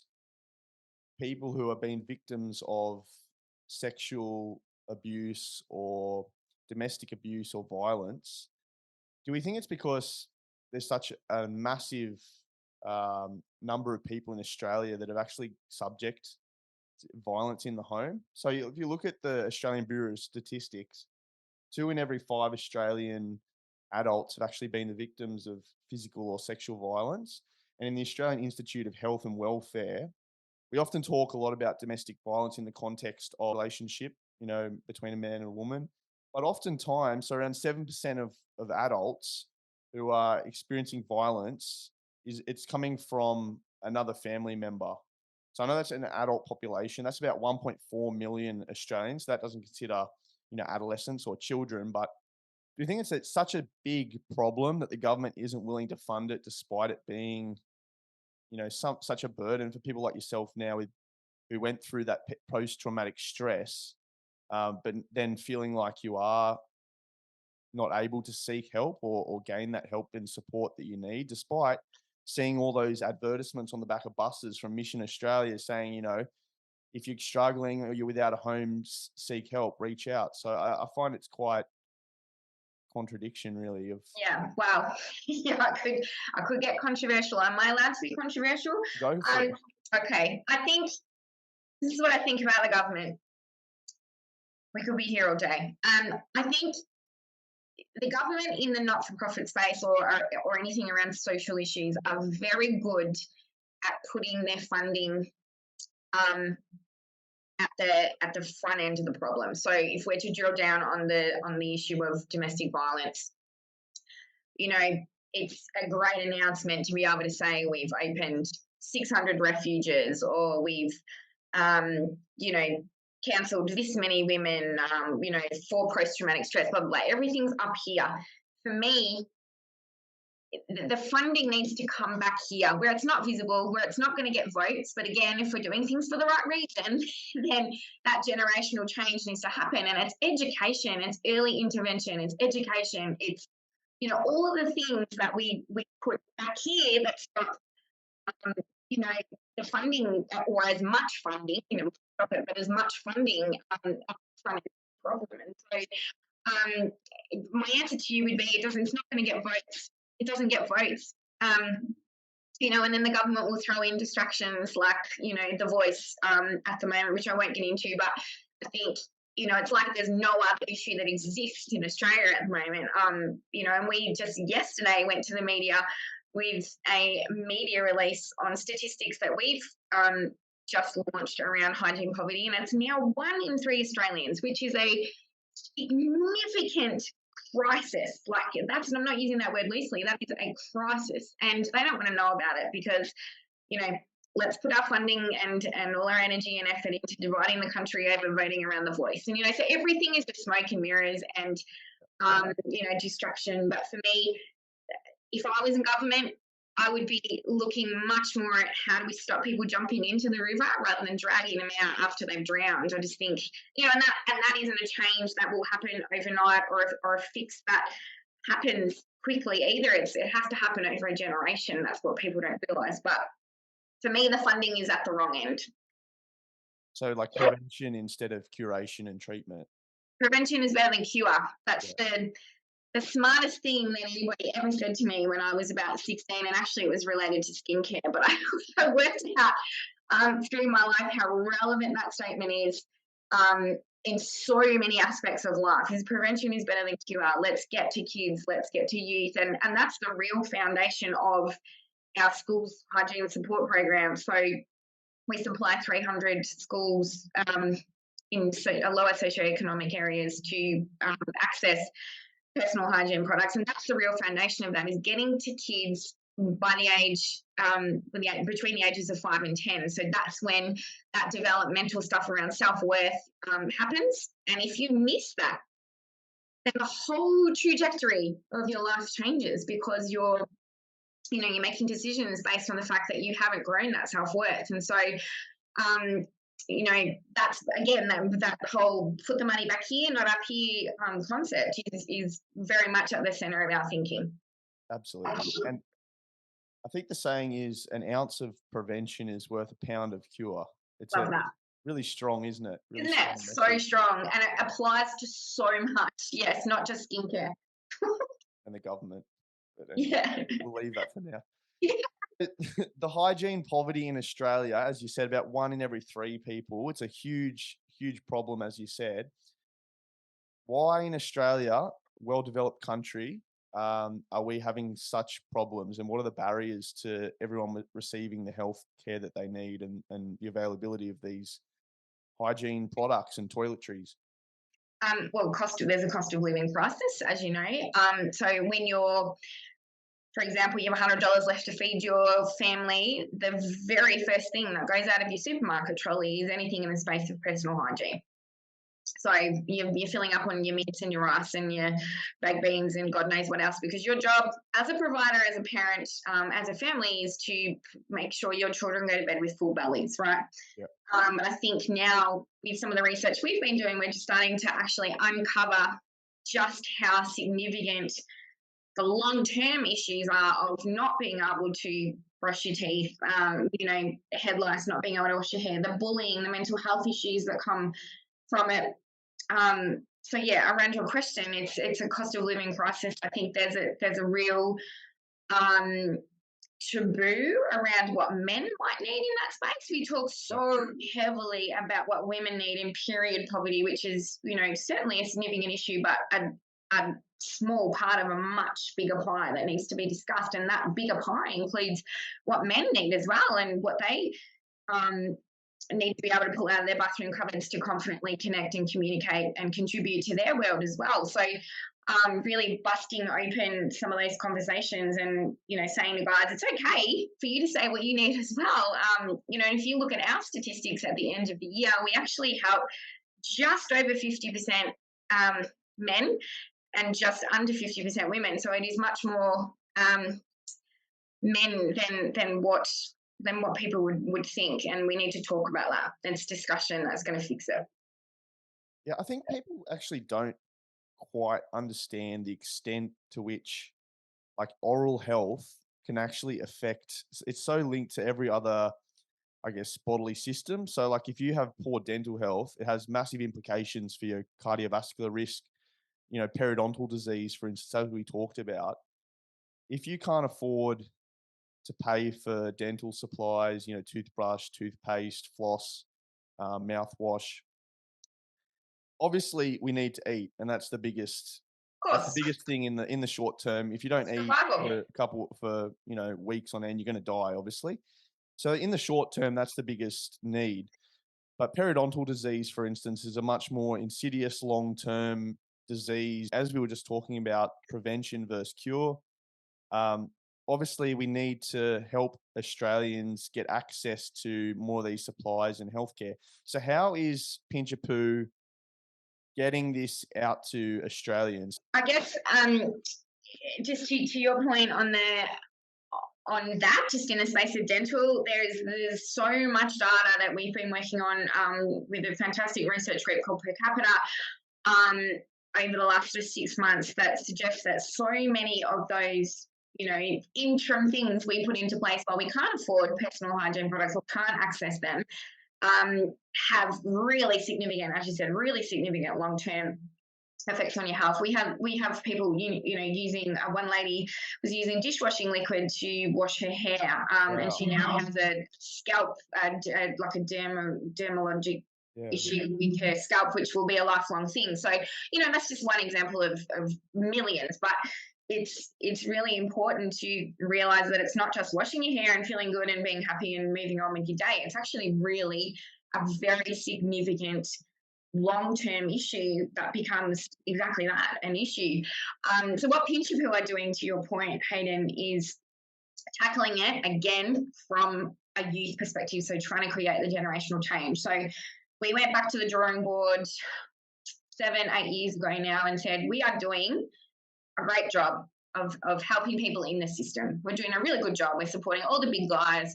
people who have been victims of sexual abuse or domestic abuse or violence. Do we think it's because there's such a massive number of people in Australia that are actually subject to violence in the home? So if you look at the Australian Bureau of Statistics, 2 in every 5 Australian adults have actually been the victims of physical or sexual violence. And in the Australian Institute of Health and Welfare, we often talk a lot about domestic violence in the context of relationship, between a man and a woman. But oftentimes, so around 7% of adults who are experiencing violence it's coming from another family member. So I know that's an adult population. That's about 1.4 million Australians. That doesn't consider, adolescents or children. But do you think it's such a big problem that the government isn't willing to fund it, despite it being, such a burden for people like yourself now who went through that post-traumatic stress, but then feeling like you are not able to seek help or gain that help and support that you need, despite seeing all those advertisements on the back of buses from Mission Australia saying, if you're struggling or you're without a home, seek help, reach out. So I find it's quite contradiction, really. Of Yeah, wow. Yeah, I could get controversial. Am I allowed to be controversial? Go for it. Okay, I think this is what I think about the government. We could be here all day. I think the government in the not-for-profit space or anything around social issues are very good at putting their funding at the front end of the problem. So if we're to drill down on the issue of domestic violence, it's a great announcement to be able to say we've opened 600 refuges, or we've cancelled this many women, for post-traumatic stress, blah, blah, blah. Everything's up here. For me, the funding needs to come back here where it's not visible, where it's not going to get votes. But again, if we're doing things for the right reason, then that generational change needs to happen. And it's education, it's early intervention, it's education, it's, all of the things that we put back here that's not, the funding or as much funding, but as much funding up front of the problem. And so my answer to you would be it's not going to get votes. It doesn't get votes. And then the government will throw in distractions like, The Voice at the moment, which I won't get into, but I think, it's like there's no other issue that exists in Australia at the moment. And we just yesterday went to the media with a media release on statistics that we've just launched around hygiene poverty, and it's now 1 in 3 Australians, which is a significant crisis. Like I'm not using that word loosely. That is a crisis, and they don't want to know about it because, let's put our funding and all our energy and effort into dividing the country over voting around The Voice. And so everything is just smoke and mirrors and distraction. But for me, if I was in government, I would be looking much more at how do we stop people jumping into the river rather than dragging them out after they've drowned. I just think, and that isn't a change that will happen overnight, or a fix that happens quickly either. It has to happen over a generation. That's what people don't realise. But for me, the funding is at the wrong end. So like prevention instead of curation and treatment. Prevention is better than cure. That's Yeah. the smartest thing that anybody ever said to me when I was about 16, and actually it was related to skincare, but I worked out through my life how relevant that statement is in so many aspects of life. Is prevention is better than cure. Let's get to kids, let's get to youth, and that's the real foundation of our schools hygiene support program. So we supply 300 schools in lower socioeconomic areas to access personal hygiene products, and that's the real foundation of that, is getting to kids by the age between the ages of 5 and 10. So that's when that developmental stuff around self-worth happens, and if you miss that, then the whole trajectory of your life changes, because you're making decisions based on the fact that you haven't grown that self-worth. And so that's again that whole put the money back here, not up here concept is very much at the center of our thinking. Absolutely. And I think the saying is an ounce of prevention is worth a pound of cure. It's Love a that. really strong, isn't it? Really Isn't it strong so message. strong? And it applies to so much. Yes, not just skincare. And the government. But anyway, Yeah. we'll leave that for now. Yeah. The hygiene poverty in Australia, as you said, about 1 in every 3 people. It's a huge, huge problem, as you said. Why in Australia, well-developed country, are we having such problems, and what are the barriers to everyone receiving the health care that they need, and the availability of these hygiene products and toiletries? Well, there's a cost of living crisis, as you know. So when for example, you have $100 left to feed your family, the very first thing that goes out of your supermarket trolley is anything in the space of personal hygiene. So you're filling up on your meats and your rice and your baked beans and God knows what else, because your job as a provider, as a parent, as a family, is to make sure your children go to bed with full bellies, right? Yep. I think now with some of the research we've been doing, we're just starting to actually uncover just how significant the long-term issues are of not being able to brush your teeth, head lice, not being able to wash your hair, the bullying, the mental health issues that come from it. So yeah, around your question, it's a cost of living crisis. I think there's a real taboo around what men might need in that space. We talk so heavily about what women need in period poverty, which is certainly a significant issue, but a small part of a much bigger pie that needs to be discussed. And that bigger pie includes what men need as well, and what they need to be able to pull out of their bathroom cupboards to confidently connect and communicate and contribute to their world as well. So really busting open some of those conversations and, saying to guys, it's okay for you to say what you need as well. If you look at our statistics at the end of the year, we actually help just over 50% men and just under 50% women. So it is much more men than what people would think, and we need to talk about that. It's discussion that's going to fix it. Yeah, I think people actually don't quite understand the extent to which like oral health can actually affect. It's so linked to every other, I guess, bodily system. So like if you have poor dental health, it has massive implications for your cardiovascular risk, periodontal disease, for instance, as we talked about. If you can't afford to pay for dental supplies, toothbrush, toothpaste, floss, mouthwash, obviously we need to eat, and that's the biggest. Of That's the course. biggest thing in the short term. If you don't eat Survival. for weeks on end, you're going to die, obviously. So in the short term, that's the biggest need. But periodontal disease, for instance, is a much more insidious long-term disease. As we were just talking about prevention versus cure, obviously we need to help Australians get access to more of these supplies and healthcare. So how is Pinchapoo getting this out to Australians? I guess just to your point on on that, just in the space of dental, there's so much data that we've been working on with a fantastic research group called Per Capita um, over the last just 6 months that suggests that so many of those interim things we put into place while we can't afford personal hygiene products or can't access them have really significant, as you said, really significant long-term effects on your health. We have people, using one lady was using dishwashing liquid to wash her hair, and she now has a scalp, like a dermalogic issue with her scalp, which will be a lifelong thing. So, that's just one example of millions, but it's really important to realize that it's not just washing your hair and feeling good and being happy and moving on with your day. It's actually really a very significant long-term issue that becomes exactly that, an issue. So what Pinchapoo are doing, to your point, Hayden, is tackling it again from a youth perspective, so trying to create the generational change. So we went back to the drawing board 7-8 years ago now and said, we are doing a great job of helping people in the system. We're doing a really good job. We're supporting all the big guys.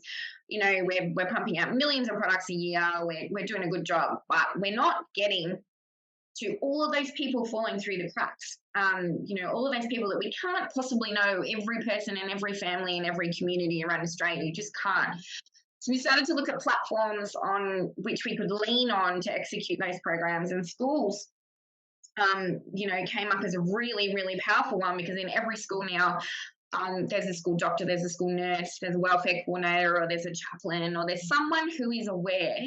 We're pumping out millions of products a year. We're doing a good job, but we're not getting to all of those people falling through the cracks. All of those people that we can't possibly know every person in every family in every community around Australia. You just can't. So we started to look at platforms on which we could lean on to execute those programs, and schools came up as a really, really powerful one, because in every school now, there's a school doctor, there's a school nurse, there's a welfare coordinator, or there's a chaplain, or there's someone who is aware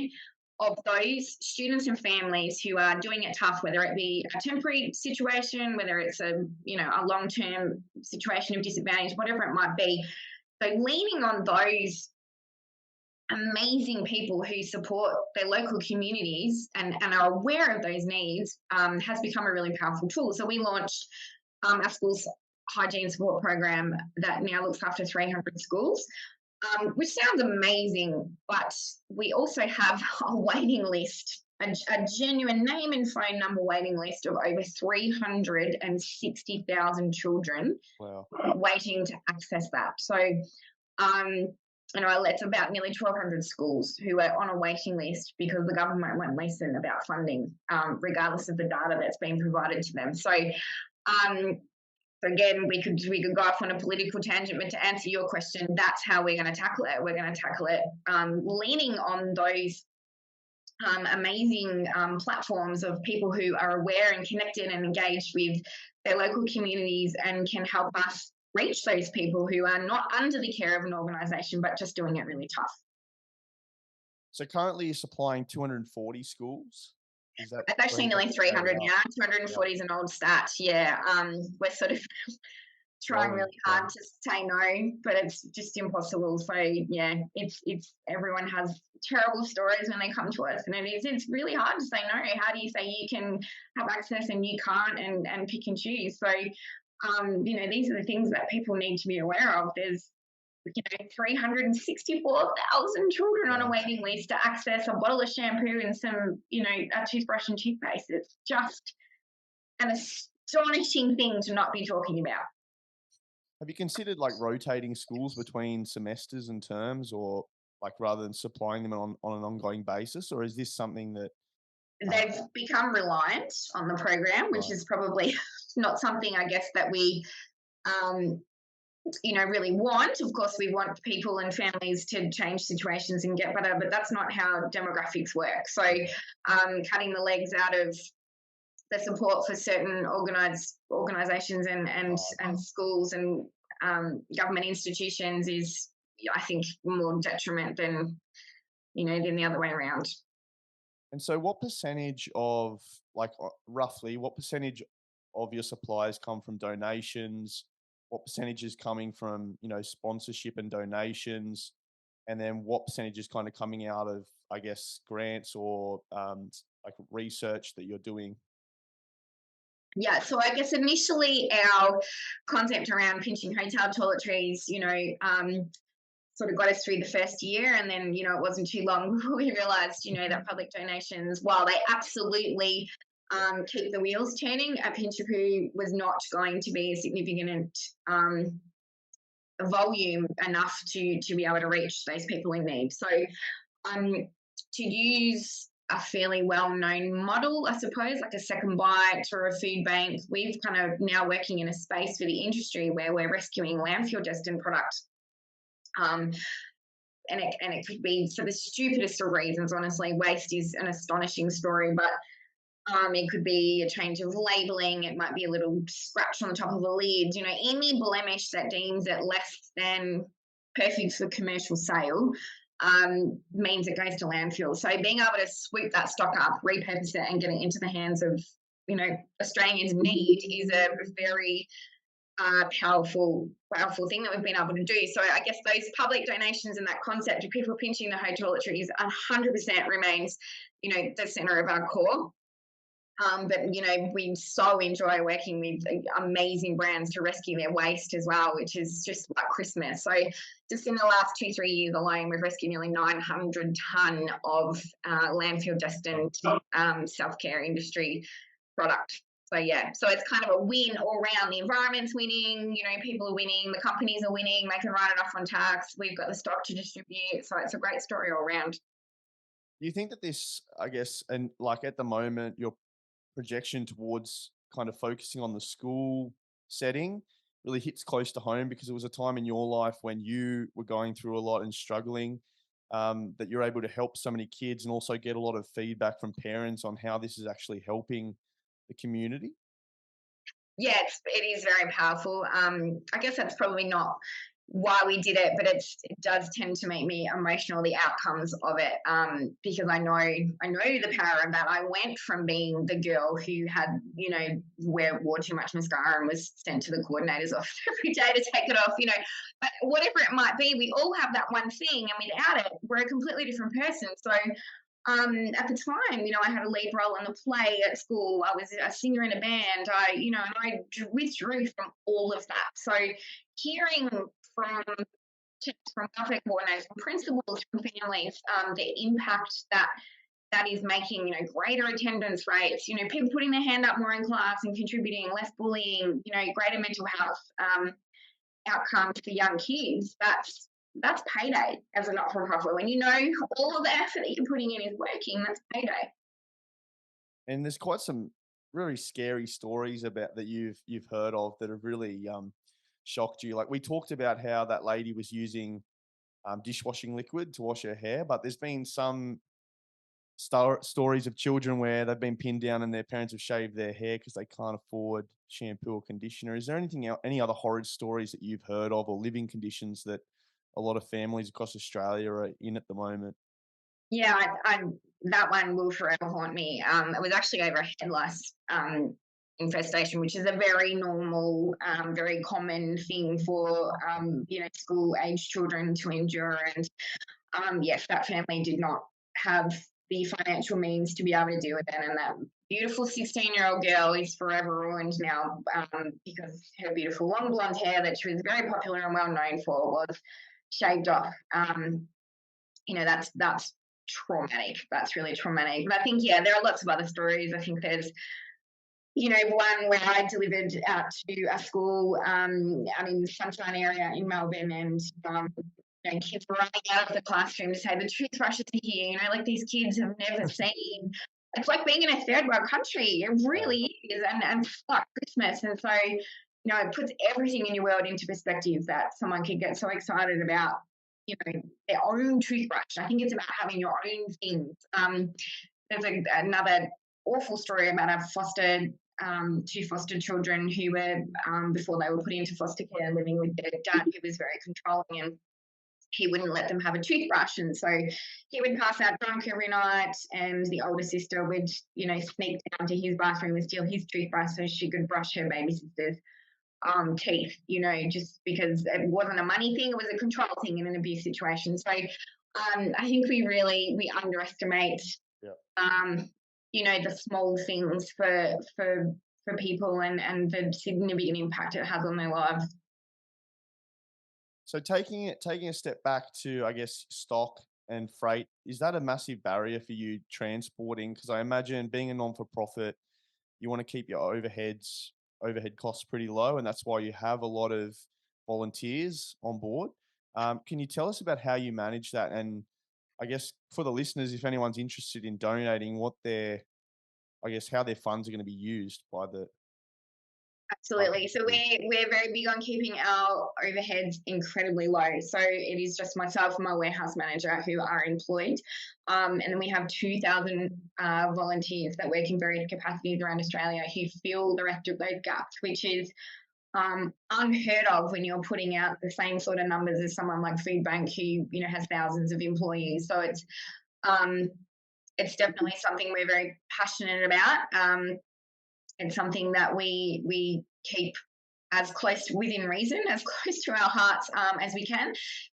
of those students and families who are doing it tough, whether it be a temporary situation, whether it's a long-term situation of disadvantage, whatever it might be. So leaning on those amazing people who support their local communities and are aware of those needs has become a really powerful tool. So we launched our school's hygiene support program that now looks after 300 schools, which sounds amazing, but we also have a waiting list, a genuine name and phone number waiting list of over 360,000 children waiting to access that. So it's about nearly 1,200 schools who are on a waiting list because the government won't listen about funding, regardless of the data that's being provided to them. So, again, we could go off on a political tangent, but to answer your question, that's how we're going to tackle it. We're going to tackle it leaning on those amazing platforms of people who are aware and connected and engaged with their local communities and can help us reach those people who are not under the care of an organisation but just doing it really tough. So currently you're supplying 240 schools? It's actually nearly 300 now. 240 is an old stat, yeah. We're sort of trying really hard to say no, but it's just impossible. So, yeah, it's everyone has terrible stories when they come to us, and it's really hard to say no. How do you say you can have access and you can't, and pick and choose? So, these are the things that people need to be aware of. There's 364,000 children on a waiting list to access a bottle of shampoo and some, a toothbrush and toothpaste. It's just an astonishing thing to not be talking about. Have you considered rotating schools between semesters and terms, or rather than supplying them on an ongoing basis, or is this something that they've become reliant on the program, which is probably not something, I guess, that we really want. Of course, we want people and families to change situations and get better, but that's not how demographics work. So cutting the legs out of the support for certain organisations and schools and government institutions is, I think, more detriment than the other way around. And so what percentage of, roughly, what percentage of your supplies come from donations? What percentage is coming from, sponsorship and donations? And then what percentage is kind of coming out of, I guess, grants or research that you're doing? Yeah, so I guess initially our concept around pinching hotel toiletries, sort of got us through the first year, and then it wasn't too long before we realised that public donations, while they absolutely keep the wheels turning, at Pinchapoo was not going to be a significant volume enough to be able to reach those people in need. So um, to use a fairly well-known model, I suppose, like a Second Bite or a food bank, we've kind of now working in a space for the industry where we're rescuing landfill destined product. Um, and it could be for the stupidest of reasons, honestly. Waste is an astonishing story, but it could be a change of labeling. It might be a little scratch on the top of a lid. Any blemish that deems it less than perfect for commercial sale means it goes to landfill. So being able to sweep that stock up, repurpose it, and get it into the hands of Australians in need is a very powerful thing that we've been able to do. So I guess those public donations and that concept of people pinching the home toiletries 100% remains, the center of our core. But we so enjoy working with amazing brands to rescue their waste as well, which is just like Christmas. So just in the last 2-3 years alone, we've rescued nearly 900 tonne of landfill destined self-care industry product. So yeah, so it's kind of a win all around. The environment's winning, people are winning, the companies are winning, they can write it off on tax, we've got the stock to distribute. So it's a great story all around. Do you think that this, I guess, and like at the moment, your projection towards kind of focusing on the school setting really hits close to home because it was a time in your life when you were going through a lot and struggling, that you're able to help so many kids and also get a lot of feedback from parents on how this is actually helping the community? Yeah, it is very powerful. I guess that's probably not why we did it, but it does tend to make me emotional, the outcomes of it, because I know the power of that. I went from being the girl who had, wore too much mascara and was sent to the coordinator's office every day to take it off, but whatever it might be, we all have that one thing, and without it, we're a completely different person. So at the time, I had a lead role in the play at school. I was a singer in a band. I withdrew from all of that. So hearing from from welfare coordinators, from principals, from families, the impact that is making, greater attendance rates, people putting their hand up more in class and contributing, less bullying, greater mental health outcomes for young kids. That's payday as a not-for-profit. When all of the effort that you're putting in is working, that's payday. And there's quite some really scary stories about that you've heard of that have really shocked you. Like we talked about how that lady was using dishwashing liquid to wash her hair, but there's been some stories of children where they've been pinned down and their parents have shaved their hair because they can't afford shampoo or conditioner. Is there anything else, any other horrid stories that you've heard of or living conditions that a lot of families across Australia are in at the moment? Yeah, that one will forever haunt me. It was actually over a head lice infestation, which is a very normal, very common thing for school age children to endure. And yes, that family did not have the financial means to be able to deal with it, and that beautiful 16-year-old girl is forever ruined now because her beautiful long blonde hair that she was very popular and well known for was shaved off. That's traumatic. That's really traumatic. But I think, yeah, there are lots of other stories. I think there's, one where I delivered out to a school out in the Sunshine area in Melbourne, and kids were running out of the classroom to say the toothbrushes are here. Like these kids have never seen. It's like being in a third world country. It really is, and fuck Christmas. And so, it puts everything in your world into perspective that someone can get so excited about their own toothbrush. I think it's about having your own things. There's another awful story about two foster children who were, before they were put into foster care, living with their dad, who was very controlling, and he wouldn't let them have a toothbrush. And so he would pass out drunk every night, and the older sister would, sneak down to his bathroom and steal his toothbrush so she could brush her baby sister's teeth, just because it wasn't a money thing, it was a control thing in an abuse situation. So I think we underestimate, the small things for people, and the significant impact it has on their lives. So taking a step back to, I guess, stock and freight, is that a massive barrier for you transporting? Because I imagine being a non-for-profit, you want to keep your overhead costs pretty low, and that's why you have a lot of volunteers on board. Can you tell us about how you manage that? And I guess for the listeners, if anyone's interested in donating, what their, I guess, how their funds are going to be used by Absolutely. So the we're very big on keeping our overheads incredibly low. So it is just myself and my warehouse manager who are employed, and then we have 2,000 volunteers that work in various capacities around Australia who fill the rest of those gaps, which is unheard of when you're putting out the same sort of numbers as someone like Food Bank, who has thousands of employees. So um, it's definitely something we're very passionate about. It's something that we keep as close within reason, as close to our hearts as we can.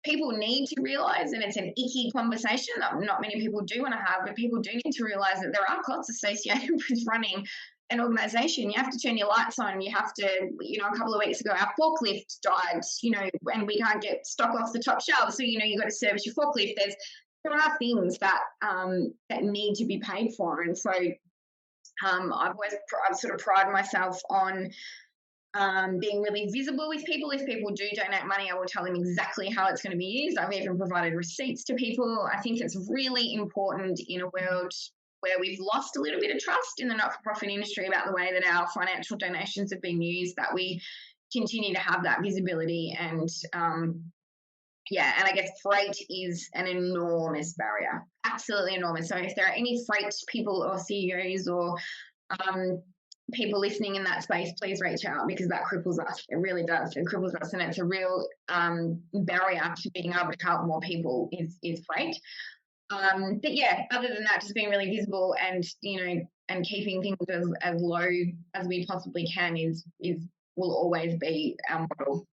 People need to realise, and it's an icky conversation that not many people do want to have, but people do need to realise that there are costs associated with running an organisation. You have to turn your lights on. You have to, a couple of weeks ago, our forklift died, and we can't get stock off the top shelf. So, you've got to service your forklift. There are things that need to be paid for. And so I've sort of prided myself on being really visible with people. If people do donate money, I will tell them exactly how it's going to be used. I've even provided receipts to people. I think it's really important in a world where we've lost a little bit of trust in the not-for-profit industry about the way that our financial donations have been used, that we continue to have that visibility. And and I guess freight is an enormous barrier, absolutely enormous. So if there are any freight people or CEOs or people listening in that space, please reach out, because that cripples us. It really does. It cripples us, and it's a real barrier to being able to help more people is freight. But yeah, other than that, just being really visible and and keeping things as low as we possibly can is will always be our model.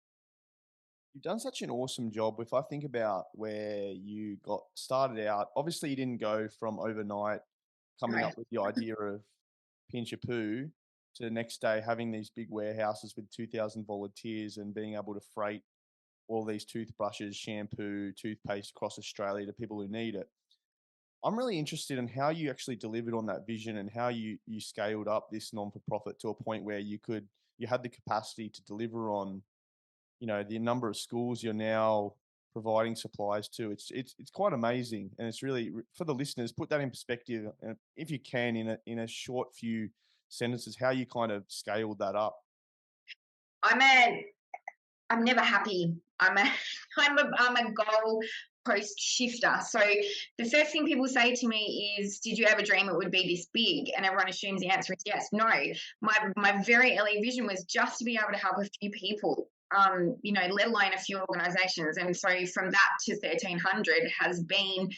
You've done such an awesome job. If I think about where you got started out, obviously you didn't go from overnight coming Right. up with the idea of Pinchapoo to the next day having these big warehouses with 2,000 volunteers and being able to freight all these toothbrushes, shampoo, toothpaste across Australia to people who need it. I'm really interested in how you actually delivered on that vision and how you scaled up this non for profit to a point where you had the capacity to deliver on the number of schools you're now providing supplies to. It's quite amazing, and it's really for the listeners. Put that in perspective, if you can, in a short few sentences, how you kind of scaled that up. I'm never happy. I'm a goal post shifter. So the first thing people say to me is, "Did you ever dream it would be this big?" And everyone assumes the answer is yes. No, my very early vision was just to be able to help a few people. Let alone a few organisations. And so from that to 1,300 has been,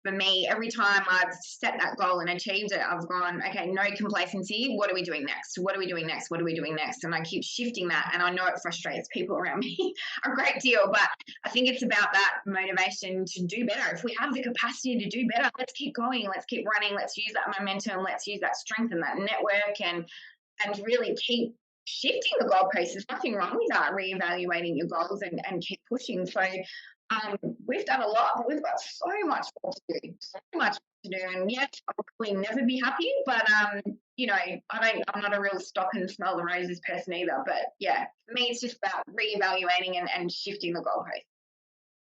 for me, every time I've set that goal and achieved it, I've gone, okay, no complacency. What are we doing next? What are we doing next? What are we doing next? And I keep shifting that. And I know it frustrates people around me a great deal, but I think it's about that motivation to do better. If we have the capacity to do better, let's keep going. Let's keep running. Let's use that momentum. Let's use that strength and that network and really keep shifting the goalposts. There's nothing wrong with that, reevaluating your goals and keep pushing. So we've done a lot, but we've got so much more to do, so much to do. And yes, I'll probably never be happy, but I'm not a real stop and smell the roses person either. But yeah, for me, it's just about reevaluating and shifting the goalpost.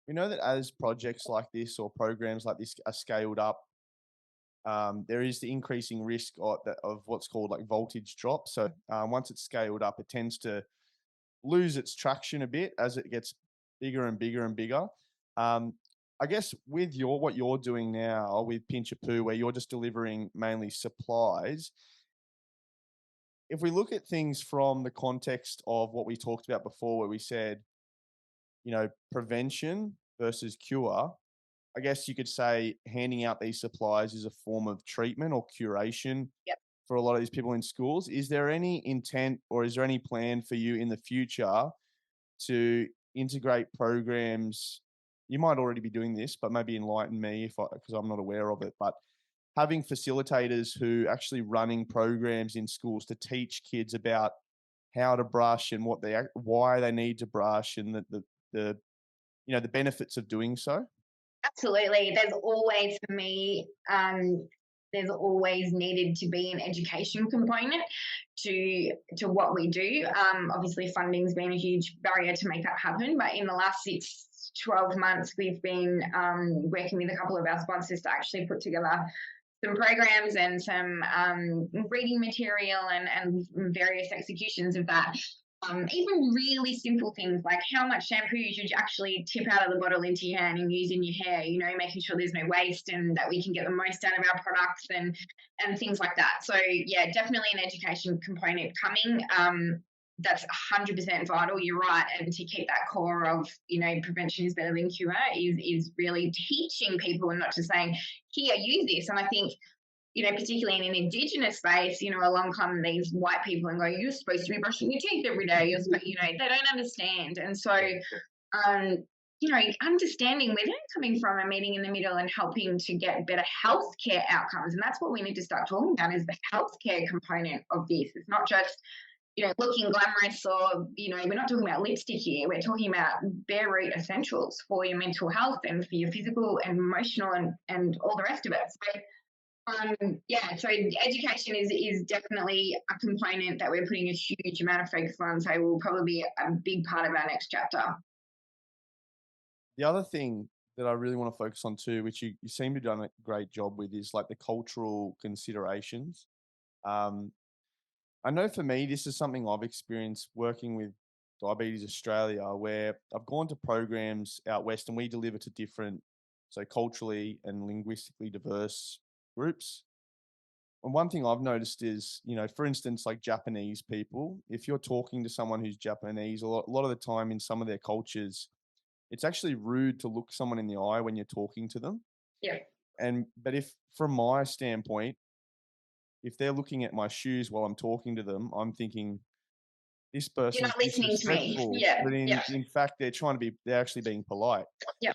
We know that as projects like this or programs like this are scaled up, there is the increasing risk of what's called like voltage drop. So once it's scaled up, it tends to lose its traction a bit as it gets bigger and bigger and bigger. I guess with what you're doing now with Pinchapoo, where you're just delivering mainly supplies, if we look at things from the context of what we talked about before, where we said, prevention versus cure, I guess you could say handing out these supplies is a form of treatment or curation Yep. for a lot of these people in schools. Is there any intent or is there any plan for you in the future to integrate programs? You might already be doing this, but maybe enlighten me because I'm not aware of it. But having facilitators who actually running programs in schools to teach kids about how to brush and why they need to brush and the benefits of doing so. Absolutely. There's always, for me, there's always needed to be an education component to what we do. Obviously, funding's been a huge barrier to make that happen, but in the last 12 months, we've been working with a couple of our sponsors to actually put together some programs and some reading material and various executions of that. Even really simple things like how much shampoo you should actually tip out of the bottle into your hand and use in your hair, making sure there's no waste and that we can get the most out of our products and things like that. So yeah, definitely an education component coming. That's 100% vital. You're right. And to keep that core of, prevention is better than cure is really teaching people and not just saying, here, use this. And I think, particularly in an Indigenous space, along come these white people and go, you're supposed to be brushing your teeth every day. They don't understand. And so, understanding where they're coming from and meeting in the middle and helping to get better healthcare outcomes. And that's what we need to start talking about is the healthcare component of this. It's not just, looking glamorous or, we're not talking about lipstick here. We're talking about bare root essentials for your mental health and for your physical and emotional and all the rest of it. So, so education is definitely a component that we're putting a huge amount of focus on. So will probably be a big part of our next chapter. The other thing that I really want to focus on too, which you seem to have done a great job with, is like the cultural considerations. I know for me, this is something I've experienced working with Diabetes Australia, where I've gone to programs out west and we deliver to different, so culturally and linguistically diverse groups. And one thing I've noticed is, for instance, like Japanese people, if you're talking to someone who's Japanese, a lot of the time in some of their cultures, it's actually rude to look someone in the eye when you're talking to them. Yeah. But if, from my standpoint, if they're looking at my shoes while I'm talking to them, I'm thinking, this You're person's not listening to me. disrespectful. Yeah. But in fact, they're actually being polite. Yeah.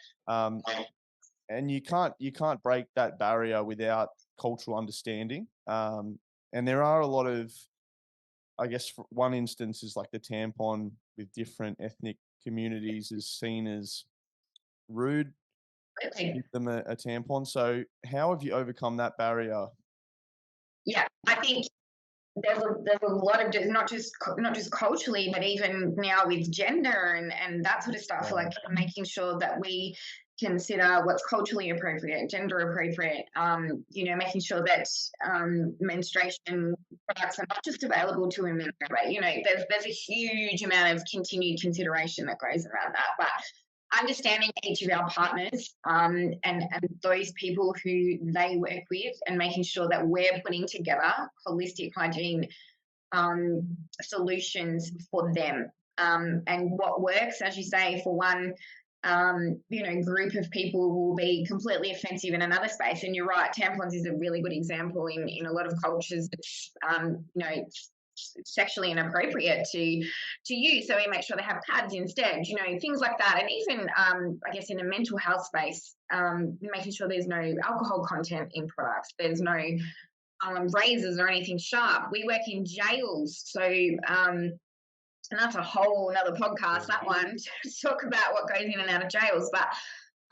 And you can't break that barrier without cultural understanding. And there are a lot of, I guess, for one instance is like the tampon with different ethnic communities is seen as rude to give them a tampon. So how have you overcome that barrier? Yeah, I think there's a lot of not just culturally, but even now with gender and that sort of stuff, like making sure that we consider what's culturally appropriate, gender appropriate, making sure that menstruation products are not just available to women, but there's a huge amount of continued consideration that goes around that. But understanding each of our partners and those people who they work with and making sure that we're putting together holistic hygiene solutions for them. And what works, as you say, for one group of people will be completely offensive in another space. And you're right, tampons is a really good example in a lot of cultures. It's, sexually inappropriate to use, so we make sure they have pads instead, things like that. And even I guess in a mental health space, making sure there's no alcohol content in products, there's no razors or anything sharp. We work in jails, so and that's a whole another podcast, that one, to talk about what goes in and out of jails. But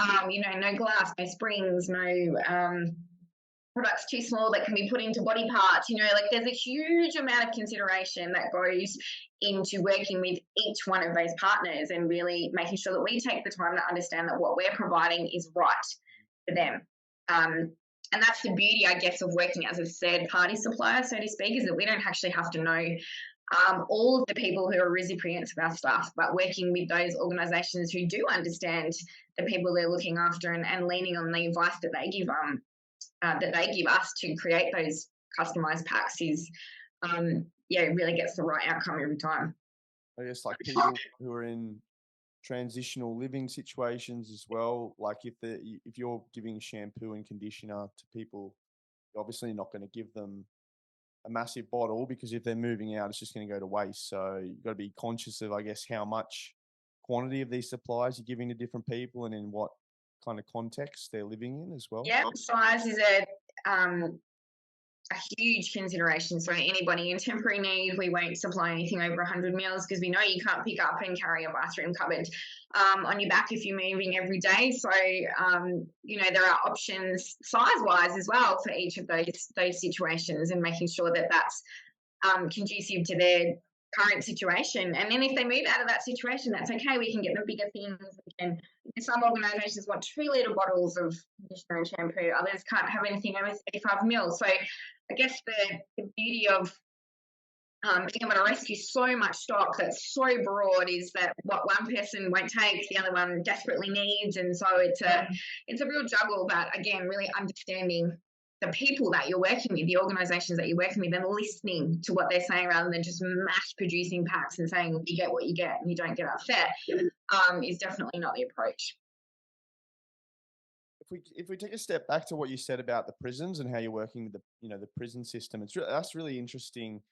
no glass, no springs, no products too small that can be put into body parts. Like there's a huge amount of consideration that goes into working with each one of those partners and really making sure that we take the time to understand that what we're providing is right for them. And that's the beauty, I guess, of working as a third-party supplier, so to speak, is that we don't actually have to know all of the people who are recipients of our stuff, but working with those organisations who do understand the people they're looking after and leaning on the advice that they give us to create those customised packs is, it really gets the right outcome every time. I guess like people who are in transitional living situations as well, like if you're giving shampoo and conditioner to people, you're obviously not going to give them a massive bottle because if they're moving out, it's just going to go to waste. So you've got to be conscious of, I guess, how much quantity of these supplies you're giving to different people and in what kind of context they're living in as well. Yeah, size is a huge consideration. So anybody in temporary need, we won't supply anything over 100 meals because we know you can't pick up and carry a bathroom cupboard on your back if you're moving every day. So, there are options size-wise as well for each of those situations, and making sure that that's conducive to their current situation. And then if they move out of that situation, that's okay. We can get them bigger things. Some organisations want 2-litre bottles of conditioner and shampoo. Others can't have anything over 35 mils. So I guess the beauty of being able to rescue so much stock that's so broad is that what one person won't take, the other one desperately needs. And so it's a real juggle, but again, really understanding the people that you're working with, the organisations that you're working with, and listening to what they're saying rather than just mass producing packs and saying, well, you get what you get and you don't get upset, is definitely not the approach. If we take a step back to what you said about the prisons and how you're working with the prison system, that's really interesting.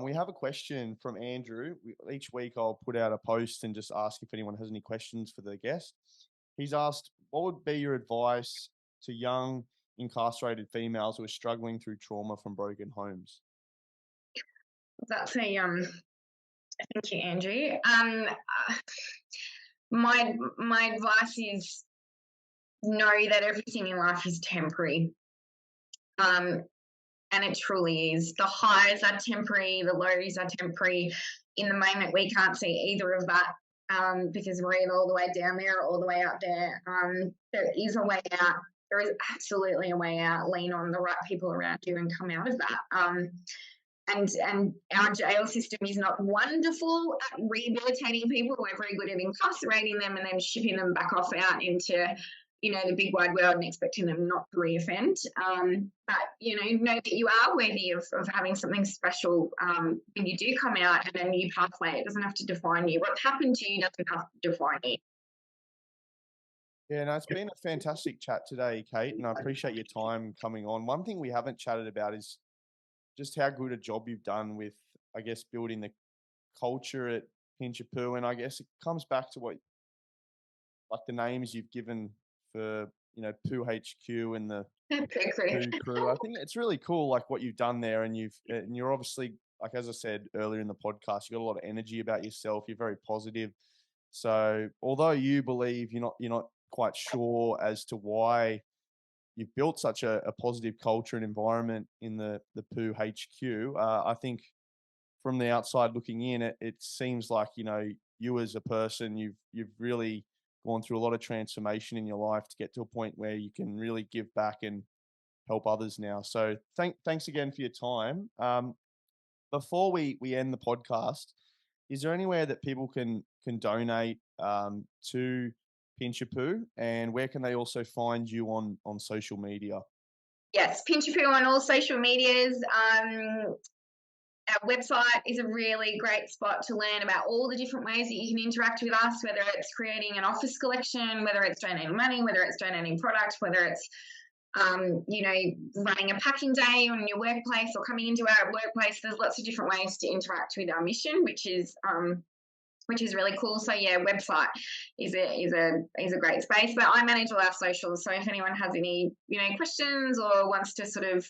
We have a question from Andrew. Each week I'll put out a post and just ask if anyone has any questions for the guest. He's asked, what would be your advice to young incarcerated females who are struggling through trauma from broken homes? That's a thank you, Andrew. My advice is know that everything in life is temporary. And it truly is. The highs are temporary, the lows are temporary. In the moment, we can't see either of that because we're either all the way down there or all the way up there. There is a way out. There is absolutely a way out. Lean on the right people around you and come out of that. And our jail system is not wonderful at rehabilitating people. We're very good at incarcerating them and then shipping them back off out into the big wide world and expecting them not to reoffend. But, know that you are worthy of having something special when you do come out and a new pathway. It doesn't have to define you. What's happened to you doesn't have to define you. Yeah, no, it's been a fantastic chat today, Kate, and I appreciate your time coming on. One thing we haven't chatted about is just how good a job you've done with, I guess, building the culture at Pinchapoo. And I guess it comes back to the names you've given for, Poo HQ and the Poo crew. I think it's really cool, like what you've done there. And you're obviously, like, as I said earlier in the podcast, you've got a lot of energy about yourself. You're very positive. So although you believe you're not quite sure as to why you've built such a positive culture and environment in the Poo HQ, I think from the outside looking in, it seems like, you as a person, you've really gone through a lot of transformation in your life to get to a point where you can really give back and help others now. So thanks again for your time. Before we end the podcast, is there anywhere that people can donate to Pinchapoo, and where can they also find you on social media? Yes, Pinchapoo on all social medias. Our website is a really great spot to learn about all the different ways that you can interact with us, whether it's creating an office collection, whether it's donating money, whether it's donating product, whether it's running a packing day on your workplace or coming into our workplace. There's lots of different ways to interact with our mission, which is really cool. So yeah, website is a great space. But I manage all our socials. So if anyone has any questions or wants to sort of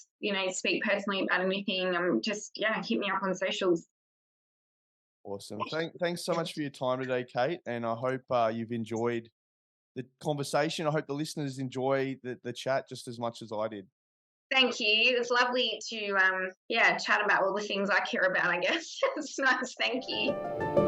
speak personally about anything, just hit me up on socials. Awesome. Thanks so much for your time today, Kate. And I hope you've enjoyed the conversation. I hope the listeners enjoy the chat just as much as I did. Thank you. It's lovely to chat about all the things I care about, I guess. It's nice. Thank you.